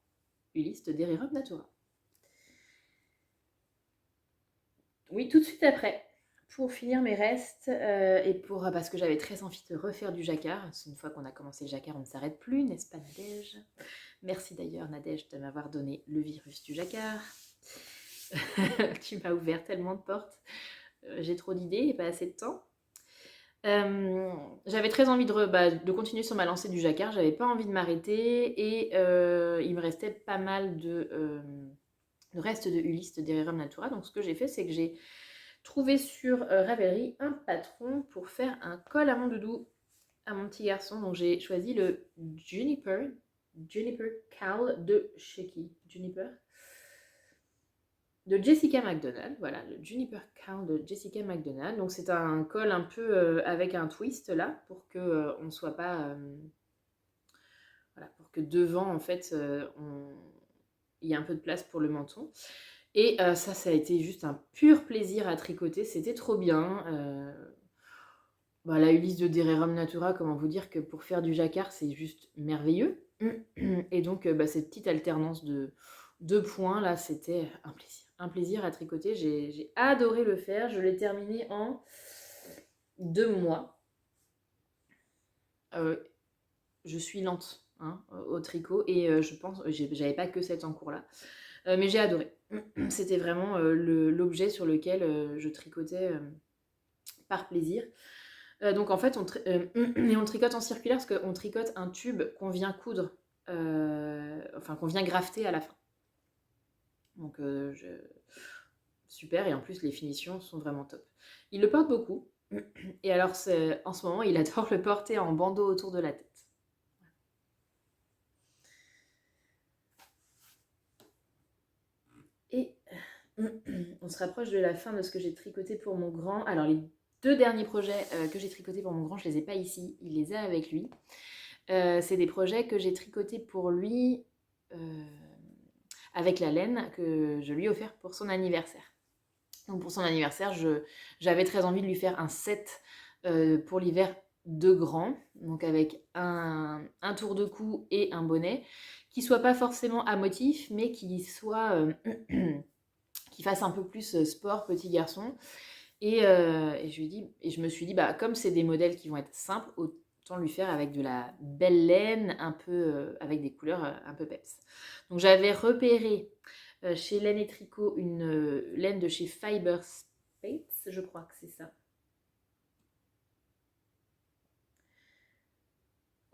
Ulysse de Derry Natura. Oui, tout de suite après, pour finir mes restes et parce que j'avais très envie de refaire du jacquard. Une fois qu'on a commencé le jacquard, on ne s'arrête plus, n'est-ce pas Nadège? Merci d'ailleurs Nadège de m'avoir donné le virus du jacquard. Tu m'as ouvert tellement de portes. J'ai trop d'idées et pas assez de temps. J'avais très envie de continuer sur ma lancée du jacquard, j'avais pas envie de m'arrêter et il me restait pas mal de reste de Ulysse de Derry Natura. Donc ce que j'ai fait, c'est que j'ai trouvé sur Ravelry un patron pour faire un col à mon doudou à mon petit garçon. Donc j'ai choisi le Juniper Cal de chez qui? Juniper de Jessica McDonald, voilà, le Juniper Cal de Jessica McDonald. Donc c'est un col un peu avec un twist là, pour que on soit pas... voilà, pour que devant, en fait, il y ait un peu de place pour le menton. Et ça a été juste un pur plaisir à tricoter, c'était trop bien. La Ulysse de Derry Natura, comment vous dire que pour faire du jacquard, c'est juste merveilleux. Et donc cette petite alternance de points, là, c'était un plaisir. Un plaisir à tricoter, j'ai adoré le faire. Je l'ai terminé en 2 mois. Je suis lente au tricot et je pense, j'avais pas que 7 en cours là. Mais j'ai adoré. C'était vraiment l'objet sur lequel je tricotais par plaisir. Donc en fait, on tricote en circulaire parce qu'on tricote un tube qu'on vient coudre, qu'on vient grafter à la fin. Donc super, et en plus les finitions sont vraiment top. Il le porte beaucoup, et alors en ce moment, il adore le porter en bandeau autour de la tête. Et on se rapproche de la fin de ce que j'ai tricoté pour mon grand. Alors les 2 derniers projets que j'ai tricotés pour mon grand, je les ai pas ici, il les a avec lui. C'est des projets que j'ai tricotés pour lui avec la laine que je lui ai offert pour son anniversaire. Donc pour son anniversaire, j'avais très envie de lui faire un set pour l'hiver de grand, donc avec un tour de cou et un bonnet, qui soit pas forcément à motif, mais qui soit qui fasse un peu plus sport petit garçon. Et je me suis dit, comme c'est des modèles qui vont être simples, autant lui faire avec de la belle laine, un peu avec des couleurs un peu peps. Donc j'avais repéré chez Laine et Tricot une laine de chez Fiber Space, je crois que c'est ça.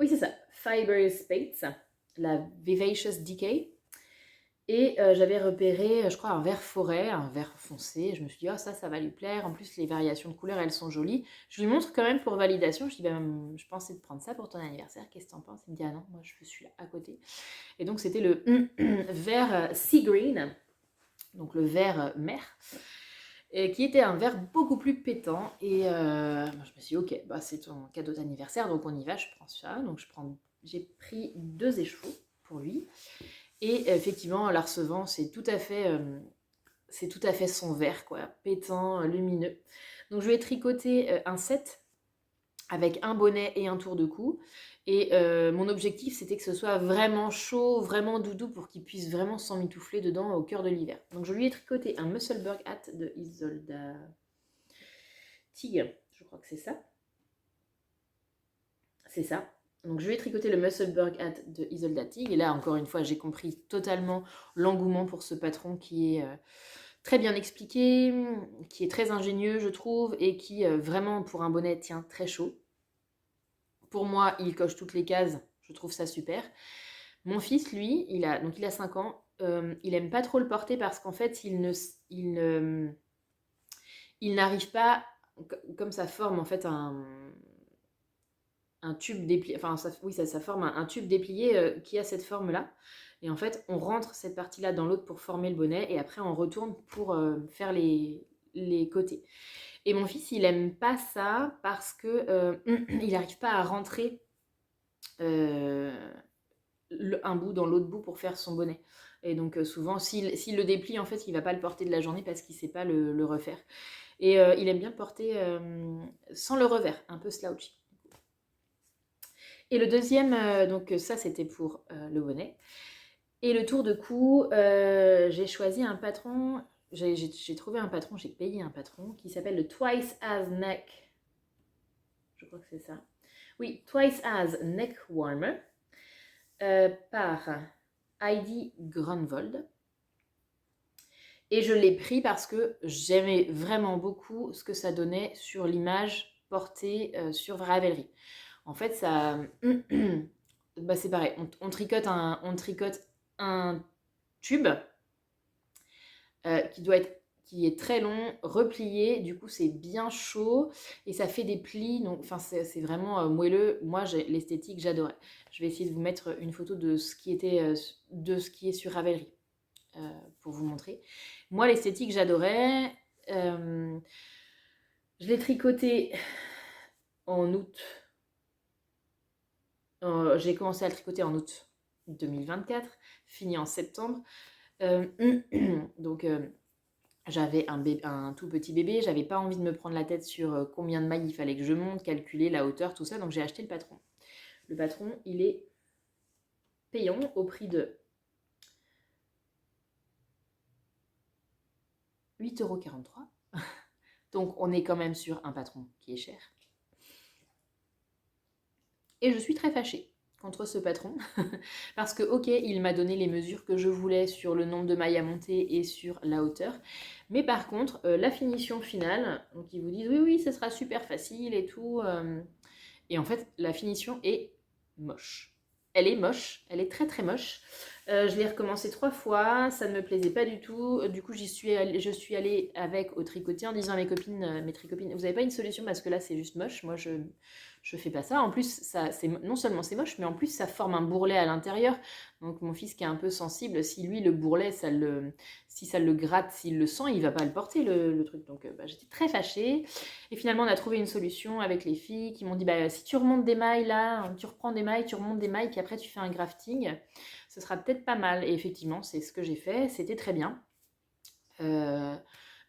Oui, c'est ça. Fiber Spates, la Vivacious Decay. Et j'avais repéré, je crois, un vert forêt, un vert foncé. Je me suis dit, oh, ça va lui plaire. En plus, les variations de couleurs, elles sont jolies. Je lui montre quand même pour validation. Je dis, ben, je pensais te prendre ça pour ton anniversaire. Qu'est-ce que t'en penses? Il me dit, ah non, moi, je suis là à côté. Et donc, c'était le vert Sea Green, donc le vert mer, et qui était un vert beaucoup plus pétant. Et je me suis dit, ok, bah, c'est ton cadeau d'anniversaire, donc on y va, je prends ça. Donc, j'ai pris 2 écheveaux pour lui. Et effectivement, en la recevant, c'est tout à fait son vert, quoi, pétant, lumineux. Donc je vais tricoter un set avec un bonnet et un tour de cou. Et mon objectif, c'était que ce soit vraiment chaud, vraiment doudou, pour qu'il puisse vraiment s'emmitoufler dedans au cœur de l'hiver. Donc je lui ai tricoté un Musselburgh hat de Isolda Tigre, je crois que c'est ça. C'est ça. Donc je vais tricoter le Musselburgh hat de Isolda Tigre. Et là, encore une fois, j'ai compris totalement l'engouement pour ce patron qui est très bien expliqué, qui est très ingénieux, je trouve, et qui, vraiment, pour un bonnet, tient très chaud. Pour moi, il coche toutes les cases. Je trouve ça super. Mon fils, lui, il a 5 ans. Il aime pas trop le porter parce qu'en fait, il n'arrive pas, comme ça forme en fait un tube déplié, enfin ça forme un tube déplié qui a cette forme-là. Et en fait, on rentre cette partie-là dans l'autre pour former le bonnet et après on retourne pour faire les côtés. Et mon fils, il aime pas ça parce que il n'arrive pas à rentrer un bout dans l'autre bout pour faire son bonnet. Et donc souvent, s'il le déplie, en fait, il va pas le porter de la journée parce qu'il sait pas le refaire. Et il aime bien le porter sans le revers, un peu slouchy. Et le deuxième, donc ça c'était pour le bonnet. Et le tour de cou, j'ai choisi un patron, j'ai trouvé un patron, j'ai payé un patron qui s'appelle le Twice As Neck. Je crois que c'est ça. Oui, Twice As Neck Warmer par Heidi Grunwald. Et je l'ai pris parce que j'aimais vraiment beaucoup ce que ça donnait sur l'image portée sur Ravelry. En fait, ça, bah c'est pareil. On tricote un tube qui est très long, replié. Du coup, c'est bien chaud et ça fait des plis. Donc, enfin, c'est vraiment moelleux. Moi, l'esthétique, j'adorais. Je vais essayer de vous mettre une photo de ce qui est sur Ravelry pour vous montrer. Moi, l'esthétique, j'adorais. Je l'ai tricoté en août. J'ai commencé à le tricoter en août 2024, fini en septembre. Donc j'avais un tout petit bébé, j'avais pas envie de me prendre la tête sur combien de mailles il fallait que je monte, calculer la hauteur, tout ça, donc j'ai acheté le patron. Le patron, il est payant au prix de 8,43 €. Donc on est quand même sur un patron qui est cher. Et je suis très fâchée contre ce patron parce que ok, il m'a donné les mesures que je voulais sur le nombre de mailles à monter et sur la hauteur, mais par contre la finition finale, donc ils vous disent oui ce sera super facile et tout, et en fait la finition est moche. Elle est moche, elle est très très moche. Je l'ai recommencé 3 fois, ça ne me plaisait pas du tout. Du coup, je suis allée avec au tricotier en disant à mes tricopines, vous n'avez pas une solution parce que là c'est juste moche. Moi je fais pas ça. En plus, non seulement c'est moche, mais en plus ça forme un bourrelet à l'intérieur. Donc mon fils qui est un peu sensible, si lui le bourrelet, si ça le gratte, s'il le sent, il va pas le porter le truc. Donc j'étais très fâchée. Et finalement on a trouvé une solution avec les filles qui m'ont dit si tu remontes des mailles là, tu reprends des mailles, tu remontes des mailles, puis après tu fais un grafting, ce sera peut-être pas mal. Et effectivement, c'est ce que j'ai fait. C'était très bien.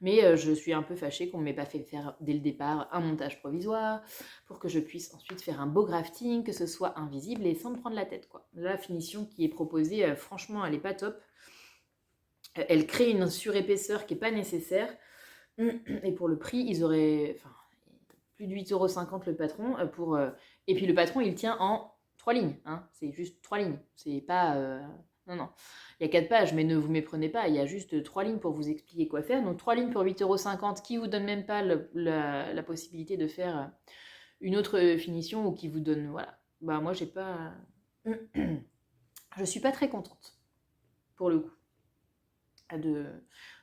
Mais je suis un peu fâchée qu'on ne m'ait pas fait faire dès le départ un montage provisoire pour que je puisse ensuite faire un beau grafting, que ce soit invisible et sans me prendre la tête, quoi. La finition qui est proposée, franchement, elle n'est pas top. Elle crée une surépaisseur qui n'est pas nécessaire. Et pour le prix, ils auraient plus de 8,50 € le patron. Et puis le patron, il tient en 3 lignes. Hein. C'est juste 3 lignes. C'est pas... Non. Il y a 4 pages, mais ne vous méprenez pas. Il y a juste 3 lignes pour vous expliquer quoi faire. Donc 3 lignes pour 8,50 € qui vous donne même pas la possibilité de faire une autre finition ou qui vous donne... Voilà. bah moi j'ai pas... Je suis pas très contente, pour le coup, de,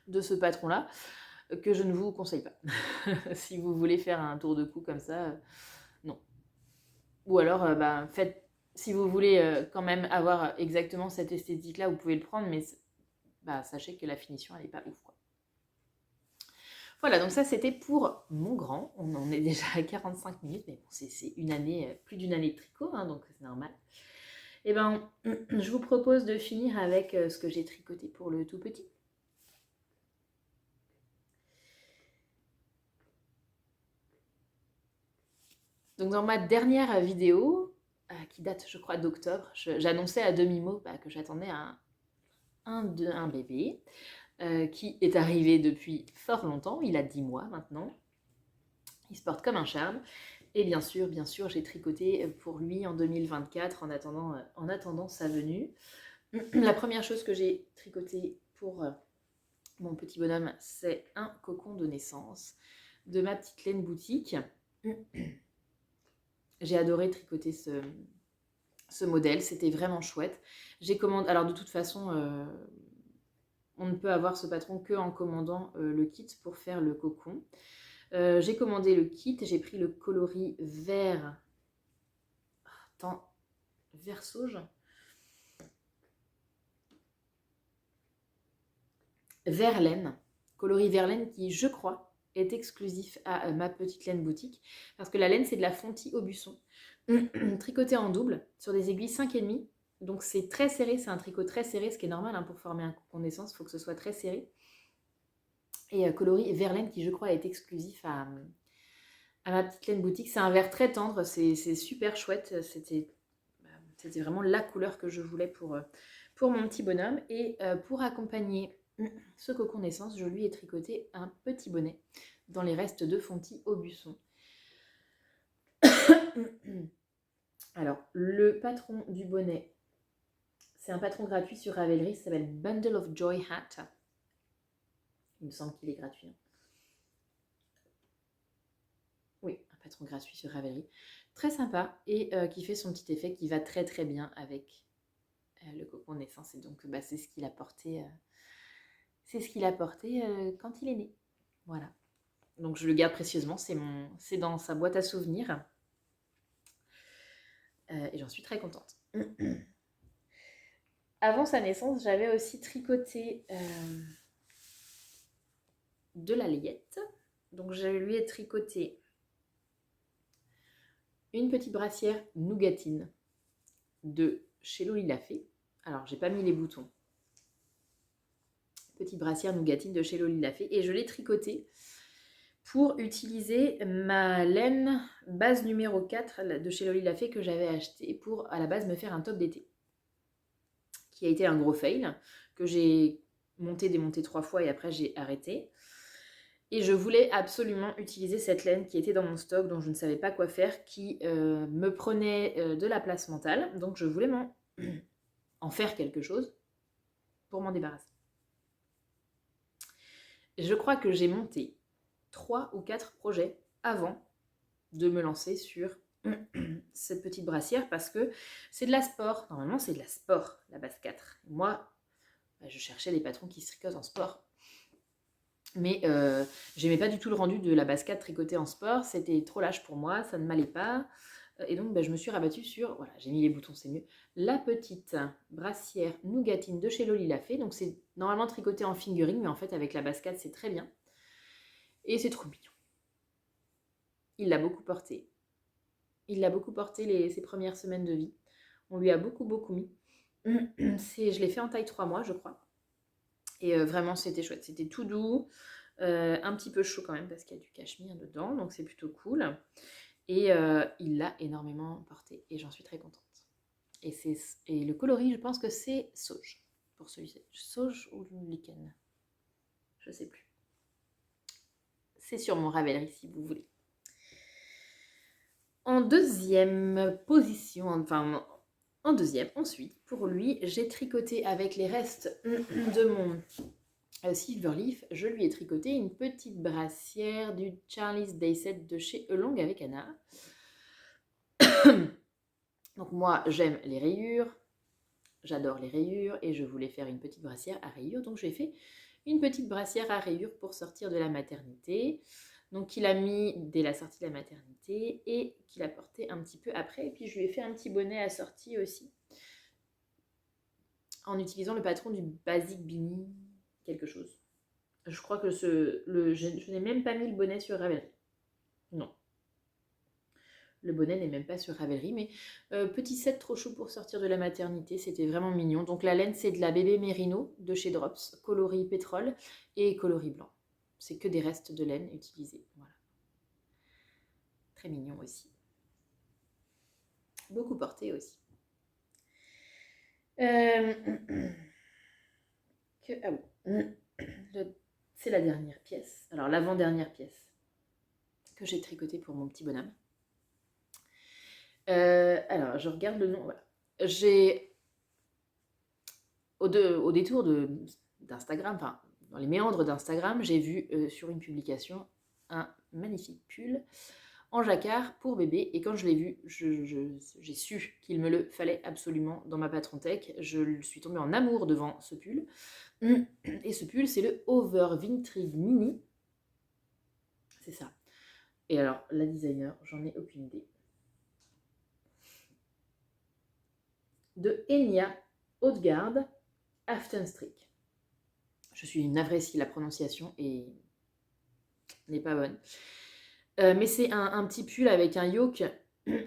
de ce patron-là, que je ne vous conseille pas. Si vous voulez faire un tour de cou comme ça, non. Ou alors, bah, faites, si vous voulez quand même avoir exactement cette esthétique-là, vous pouvez le prendre, mais bah, sachez que la finition, elle n'est pas ouf, quoi. Voilà, donc ça c'était pour mon grand. On en est déjà à 45 minutes, mais bon, c'est une année, plus d'une année de tricot, hein, donc c'est normal. Et ben, je vous propose de finir avec ce que j'ai tricoté pour le tout petit. Donc dans ma dernière vidéo, qui date je crois d'octobre, j'annonçais à demi-mot que j'attendais un bébé qui est arrivé depuis fort longtemps, il a 10 mois maintenant, il se porte comme un charme. Et bien sûr, j'ai tricoté pour lui en 2024 en attendant sa venue. La première chose que j'ai tricoté pour mon petit bonhomme, c'est un cocon de naissance de ma petite laine boutique. J'ai adoré tricoter ce modèle, c'était vraiment chouette. J'ai commandé, alors de toute façon, on ne peut avoir ce patron que en commandant le kit pour faire le cocon. J'ai commandé le kit, j'ai pris le coloris vert, vert sauge, vert laine, coloris vert laine qui, je crois, est exclusif à ma petite laine boutique, parce que la laine, c'est de la Fonty Aubusson, tricotée en double, sur des aiguilles 5,5. Donc c'est très serré, c'est un tricot très serré, ce qui est normal hein, pour former un cocon de naissance, il faut que ce soit très serré. Et coloris vert laine qui, je crois, est exclusif à ma petite laine boutique. C'est un vert très tendre, c'est super chouette, c'était vraiment la couleur que je voulais pour mon petit bonhomme. Et pour accompagner ce cocon naissance, je lui ai tricoté un petit bonnet dans les restes de Fonty Aubusson. Alors, le patron du bonnet, c'est un patron gratuit sur Ravelry, ça s'appelle Bundle of Joy Hat. Il me semble qu'il est gratuit. Hein. Oui, un patron gratuit sur Ravelry. Très sympa et qui fait son petit effet qui va très très bien avec le cocon naissance. Et donc, c'est ce qu'il a porté, quand il est né. Voilà. Donc, je le garde précieusement. C'est dans sa boîte à souvenirs. Et j'en suis très contente. Avant sa naissance, j'avais aussi tricoté de la layette. Donc, je lui ai tricoté une petite brassière nougatine de chez Loli Lafay. Alors, j'ai pas mis les boutons. Petite brassière nougatine de chez Loli Lafay. Et je l'ai tricotée pour utiliser ma laine base numéro 4 de chez Loli Lafay que j'avais acheté pour à la base me faire un top d'été. Qui a été un gros fail, que j'ai monté, démonté 3 fois et après j'ai arrêté. Et je voulais absolument utiliser cette laine qui était dans mon stock, dont je ne savais pas quoi faire, qui me prenait de la place mentale. Donc je voulais en faire quelque chose pour m'en débarrasser. Je crois que j'ai monté 3 ou 4 projets avant de me lancer sur cette petite brassière parce que c'est de la sport. Normalement, c'est de la sport, la base 4. Moi, je cherchais des patrons qui se tricotent en sport. Mais j'aimais pas du tout le rendu de la base 4 tricotée en sport. C'était trop lâche pour moi, ça ne m'allait pas. Et donc, je me suis rabattue sur, voilà, j'ai mis les boutons, c'est mieux, la petite brassière nougatine de chez Loli Lafay. Donc, c'est normalement tricoté en fingering, mais en fait, avec la base 4, c'est très bien. Et c'est trop mignon. Il l'a beaucoup porté. Il l'a beaucoup porté ses premières semaines de vie. On lui a beaucoup, beaucoup mis. Je l'ai fait en taille 3 mois, je crois. Et vraiment, c'était chouette. C'était tout doux, un petit peu chaud quand même, parce qu'il y a du cachemire dedans, donc c'est plutôt cool. Et il l'a énormément porté, et j'en suis très contente. Et le coloris, je pense que c'est sauge, pour celui-ci. Sauge ou lichen, je sais plus. C'est sur mon Ravelry, si vous voulez. En deuxième position, en deuxième, ensuite, pour lui, j'ai tricoté avec les restes de mon Silverleaf, je lui ai tricoté une petite brassière du Charlie's Day Set de chez Elong avec Anna. Donc moi, j'aime les rayures, j'adore les rayures et je voulais faire une petite brassière à rayures. Donc j'ai fait une petite brassière à rayures pour sortir de la maternité. Donc il a mis dès la sortie de la maternité et qu'il a porté un petit peu après. Et puis je lui ai fait un petit bonnet assorti aussi en utilisant le patron du Basic Beanie quelque chose. Je crois que je n'ai même pas mis le bonnet sur Ravelry. Non. Le bonnet n'est même pas sur Ravelry, mais petit set trop chaud pour sortir de la maternité, c'était vraiment mignon. Donc la laine, c'est de la bébé Merino de chez Drops, coloris pétrole et coloris blanc. C'est que des restes de laine utilisés. Voilà. Très mignon aussi. Beaucoup porté aussi. Ah oui. C'est la dernière pièce. Alors l'avant-dernière pièce que j'ai tricotée pour mon petit bonhomme. Alors, je regarde le nom. Voilà. J'ai, au détour d'Instagram, enfin, dans les méandres d'Instagram, j'ai vu sur une publication un magnifique pull en jacquard pour bébé. Et quand je l'ai vu, j'ai su qu'il me le fallait absolument dans ma patron tech. Je suis tombée en amour devant ce pull. Et ce pull, c'est le Over Vintage Mini. C'est ça. Et alors, la designer, j'en ai aucune idée. De Enya Haute-Garde Aftenstrick. Je suis navrée si la prononciation n'est pas bonne. Mais c'est un petit pull avec un yoke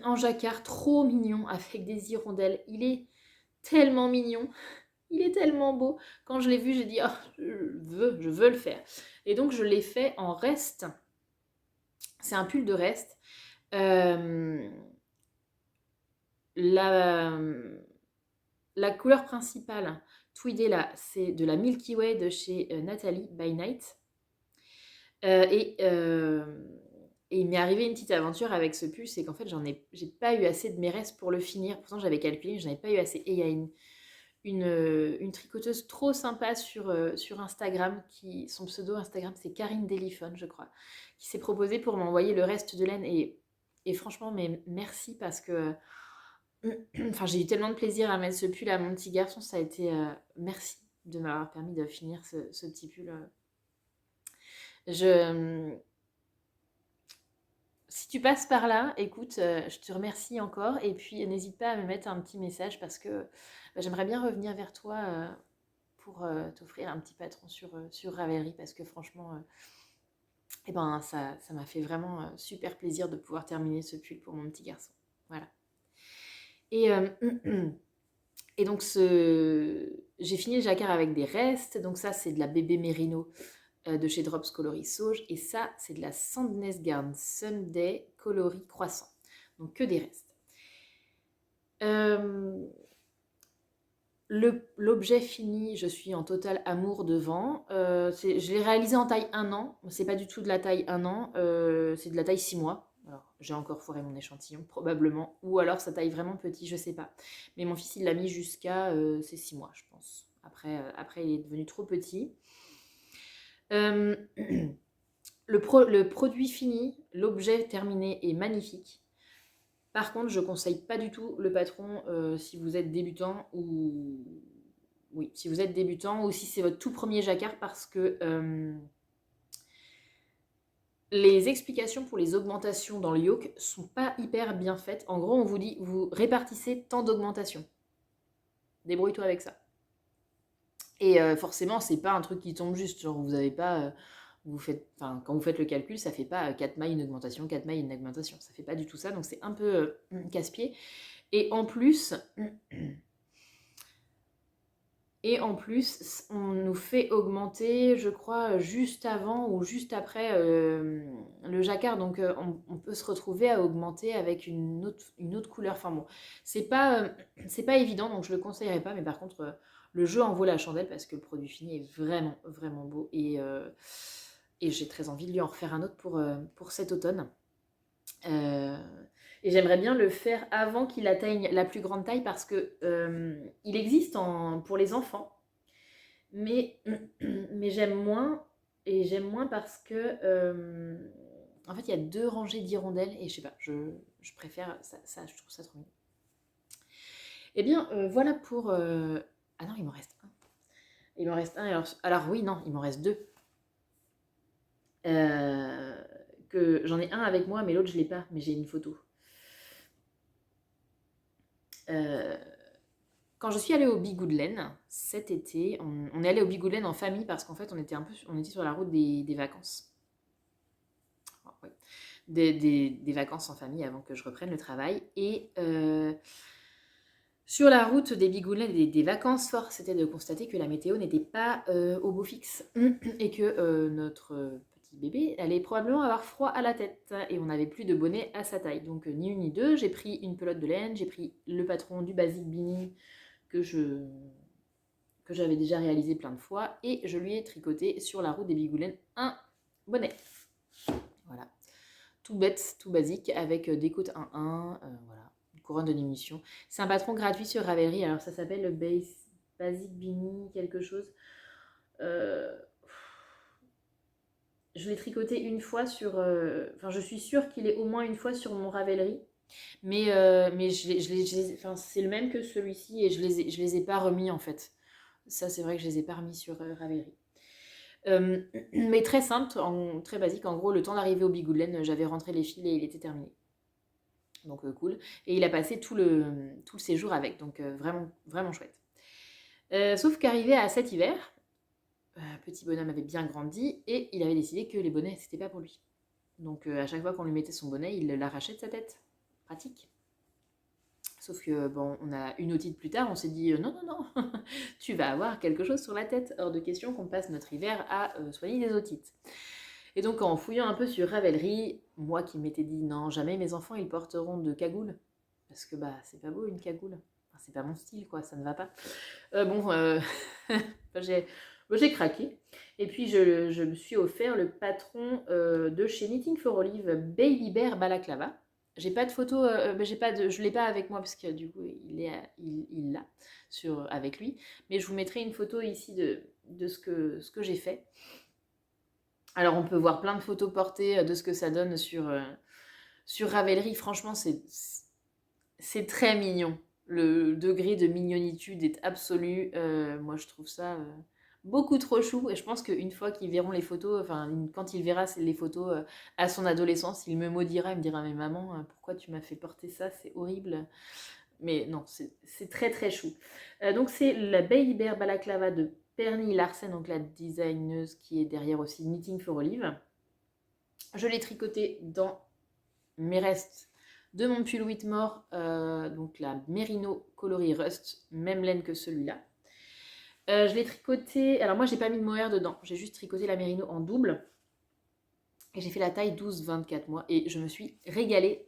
en jacquard trop mignon avec des hirondelles. Il est tellement mignon. Il est tellement beau. Quand je l'ai vu, j'ai dit oh, je veux le faire. Et donc je l'ai fait en reste. C'est un pull de reste. La couleur principale tweedée là, c'est de la Milky Way de chez Nathalie by Night. Et il m'est arrivé une petite aventure avec ce pull, c'est qu'en fait j'ai pas eu assez de mes restes pour le finir. Pourtant j'avais calculé, j'en avais pas eu assez. Et il y a une tricoteuse trop sympa sur Instagram, son pseudo Instagram c'est Karine Deliphone je crois, qui s'est proposée pour m'envoyer le reste de laine. Et franchement, mais merci parce que enfin, j'ai eu tellement de plaisir à mettre ce pull à mon petit garçon, ça a été merci de m'avoir permis de finir ce petit pull. Si tu passes par là, écoute, je te remercie encore et puis n'hésite pas à me mettre un petit message parce que j'aimerais bien revenir vers toi pour t'offrir un petit patron sur Ravelry parce que franchement, eh ben, ça m'a fait vraiment super plaisir de pouvoir terminer ce pull pour mon petit garçon. Voilà. Et, et donc, j'ai fini le jacquard avec des restes. Donc ça, c'est de la bébé Merino de chez Drops coloris sauge. Et ça, c'est de la Sandnes Garn Sunday coloris croissant. Donc que des restes. L'objet fini, je suis en total amour devant. Je l'ai réalisé en taille 1 an. C'est pas du tout de la taille 1 an. C'est de la taille 6 mois. Alors, j'ai encore foiré mon échantillon, probablement. Ou alors, ça taille vraiment petit, je sais pas. Mais mon fils, il l'a mis jusqu'à ses 6 mois, je pense. Après, il est devenu trop petit. Le produit fini, l'objet terminé est magnifique. Par contre, je ne conseille pas du tout le patron si vous êtes débutant ou... Oui, si vous êtes débutant ou si c'est votre tout premier jacquard parce que les explications pour les augmentations dans le yoke sont pas hyper bien faites. En gros, on vous dit, vous répartissez tant d'augmentations. Débrouille-toi avec ça. Et forcément, c'est pas un truc qui tombe juste. Genre, vous avez pas... quand vous faites le calcul, ça fait pas 4 mailles une augmentation, 4 mailles une augmentation. Ça fait pas du tout ça, donc c'est un peu casse-pied. Et en plus, on nous fait augmenter, je crois, juste avant ou juste après le jacquard. Donc on peut se retrouver à augmenter avec une autre couleur. Enfin bon, c'est pas évident, donc je le conseillerais pas. Mais par contre, le jeu en vaut la chandelle parce que le produit fini est vraiment, vraiment beau. Et j'ai très envie de lui en refaire un autre pour cet automne. Et j'aimerais bien le faire avant qu'il atteigne la plus grande taille parce que il existe pour les enfants, mais j'aime moins. Et j'aime moins parce que en fait il y a 2 rangées d'hirondelles et je sais pas, je préfère ça, je trouve ça trop mignon. Eh bien, voilà pour... Ah non, il m'en reste un. Il m'en reste un. Alors oui, non, il m'en reste deux. Euh, que j'en ai un avec moi, mais l'autre, je l'ai pas. Mais j'ai une photo. Euh, Quand je suis allée au Bigouden cet été, on est allé au Bigouden en famille parce qu'en fait, on était sur la route des vacances. Enfin, ouais. Des vacances en famille avant que je reprenne le travail. Et sur la route des Bigouden et des vacances, force était de constater que la météo n'était pas au beau fixe et que notre petit bébé allait probablement avoir froid à la tête et on n'avait plus de bonnet à sa taille. Donc ni une ni deux, j'ai pris une pelote de laine, j'ai pris le patron du Basic Beanie que j'avais déjà réalisé plein de fois et je lui ai tricoté sur la route des Bigouden un bonnet. Voilà. Tout bête, tout basique, avec des côtes 1-1, voilà, une couronne de diminution. C'est un patron gratuit sur Ravelry, alors ça s'appelle le Basic Beanie quelque chose. Euh, je l'ai tricoté une fois sur... Enfin, je suis sûre qu'il est au moins une fois sur mon Ravelry, mais enfin, c'est le même que celui-ci et je les ai pas remis en fait. Ça, c'est vrai que je les ai pas remis sur Ravelry. Mais très simple, très basique. En gros, le temps d'arriver au Bigouden, j'avais rentré les fils et il était terminé. Donc cool. Et il a passé tout le séjour avec, donc vraiment, vraiment chouette. Sauf qu'arrivé à cet hiver, petit bonhomme avait bien grandi et il avait décidé que les bonnets, c'était pas pour lui. Donc à chaque fois qu'on lui mettait son bonnet, il l'arrachait de sa tête. Pratique. Sauf que, bon, on a une otite plus tard, on s'est dit non, non, non, tu vas avoir quelque chose sur la tête. Hors de question qu'on passe notre hiver à soigner des otites. Et donc en fouillant un peu sur Ravelry, moi qui m'étais dit non, jamais mes enfants ils porteront de cagoule. Parce que bah c'est pas beau une cagoule. Enfin, c'est pas mon style quoi, ça ne va pas. Bon, j'ai craqué. Et puis je me suis offert le patron de chez Knitting for Olive, Baby Bear Balaclava. J'ai pas de photo, je l'ai pas avec moi parce que du coup il l'a avec lui. Mais je vous mettrai une photo ici de ce que j'ai fait. Alors on peut voir plein de photos portées de ce que ça donne sur Ravelry. Franchement, c'est très mignon. Le degré de mignonitude est absolu. Moi, je trouve ça beaucoup trop chou. Et je pense qu'une fois qu'ils verront les photos, enfin, quand il verra les photos à son adolescence, il me maudira. Il me dira, mais maman, pourquoi tu m'as fait porter ça? C'est horrible. Mais non, c'est très très chou. Donc c'est la Baby Bear Balaclava de Perny Larsen, donc la designeuse qui est derrière aussi Knitting for Olive. Je l'ai tricoté dans mes restes de mon pull Whitmore, donc la Merino coloris Rust, même laine que celui-là. Je l'ai tricoté, alors moi j'ai pas mis de mohair dedans, j'ai juste tricoté la Merino en double. Et j'ai fait la taille 12-24 mois et je me suis régalée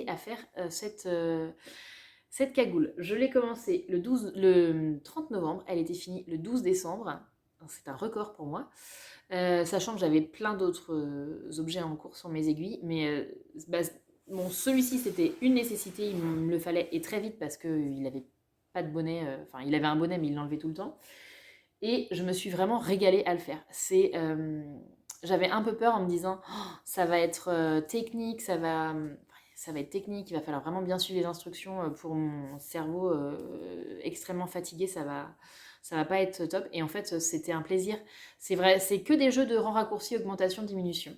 à faire cette cagoule. Je l'ai commencé le 30 novembre, elle était finie le 12 décembre. C'est un record pour moi. Sachant que j'avais plein d'autres objets en cours sur mes aiguilles, mais bon, celui-ci c'était une nécessité, il me le fallait et très vite parce qu'il n'avait pas de bonnet, enfin il avait un bonnet mais il l'enlevait tout le temps. Et je me suis vraiment régalée à le faire. J'avais un peu peur en me disant oh, ça va être technique, ça va être technique, il va falloir vraiment bien suivre les instructions pour mon cerveau extrêmement fatigué, ça va pas être top. Et en fait, c'était un plaisir. C'est vrai, c'est que des jeux de rang raccourci, augmentation, diminution.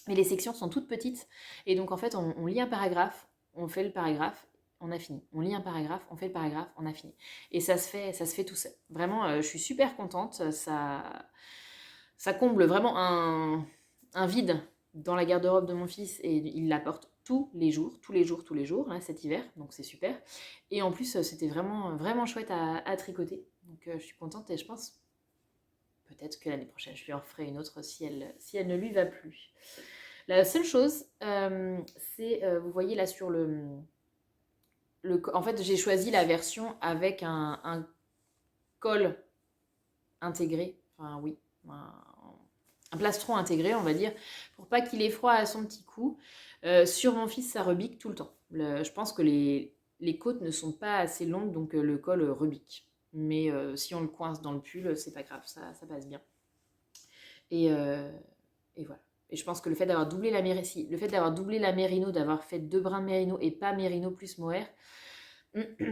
Mais les sections sont toutes petites. Et donc, en fait, on lit un paragraphe, on fait le paragraphe, on a fini. On lit un paragraphe, on fait le paragraphe, on a fini. Et ça se fait tout seul. Vraiment, je suis super contente. Ça comble vraiment un vide dans la garde-robe de mon fils et il la porte tous les jours, là, cet hiver, donc c'est super. Et en plus, c'était vraiment, vraiment chouette à tricoter. Donc je suis contente et je pense peut-être que l'année prochaine, je lui en ferai une autre si elle ne lui va plus. La seule chose, c'est, vous voyez là sur en fait, j'ai choisi la version avec un col intégré, enfin oui, un plastron intégré, on va dire, pour pas qu'il ait froid à son petit cou. Sur mon fils, ça rebique tout le temps. Je pense que les côtes ne sont pas assez longues, donc le col rebique. Mais si on le coince dans le pull, c'est pas grave, ça passe bien. Et, et voilà. Et je pense que le fait d'avoir doublé la Merino, d'avoir fait 2 brins de Merino et pas Merino plus mohair,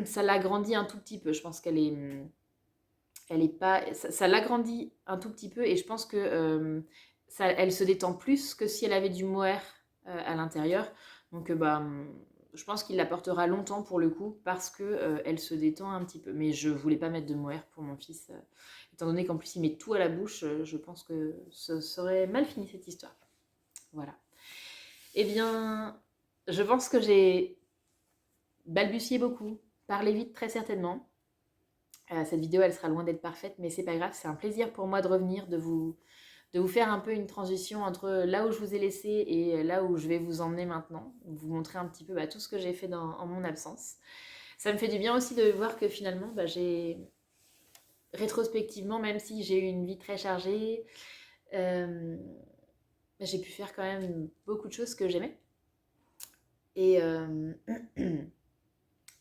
ça l'agrandit un tout petit peu. Je pense qu'elle est, elle est pas, ça l'agrandit un tout petit peu et je pense que elle se détend plus que si elle avait du mohair à l'intérieur. Donc je pense qu'il la portera longtemps pour le coup parce que elle se détend un petit peu. Mais je voulais pas mettre de mohair pour mon fils, étant donné qu'en plus il met tout à la bouche. Je pense que ce serait mal fini cette histoire. Voilà. Eh bien, je pense que j'ai balbutié beaucoup, parlé vite très certainement. Cette vidéo, elle sera loin d'être parfaite, mais c'est pas grave. C'est un plaisir pour moi de revenir, de vous faire un peu une transition entre là où je vous ai laissé et là où je vais vous emmener maintenant. Vous montrer un petit peu tout ce que j'ai fait en mon absence. Ça me fait du bien aussi de voir que finalement, j'ai rétrospectivement, même si j'ai eu une vie très chargée, euh, j'ai pu faire quand même beaucoup de choses que j'aimais. Et,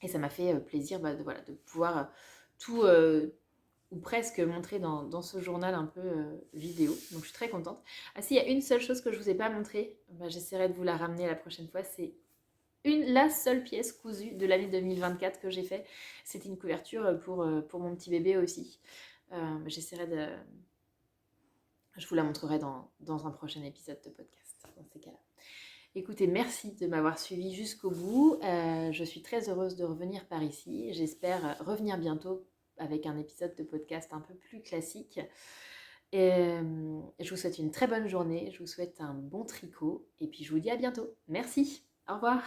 et ça m'a fait plaisir voilà, de pouvoir tout ou presque montrer dans ce journal un peu vidéo. Donc je suis très contente. Ah si, il y a une seule chose que je ne vous ai pas montrée, j'essaierai de vous la ramener la prochaine fois, c'est la seule pièce cousue de l'année 2024 que j'ai fait. C'était une couverture pour mon petit bébé aussi. J'essaierai de... Je vous la montrerai dans un prochain épisode de podcast, dans ces cas-là. Écoutez, merci de m'avoir suivi jusqu'au bout. Je suis très heureuse de revenir par ici. J'espère revenir bientôt avec un épisode de podcast un peu plus classique. Et je vous souhaite une très bonne journée. Je vous souhaite un bon tricot. Et puis je vous dis à bientôt. Merci. Au revoir.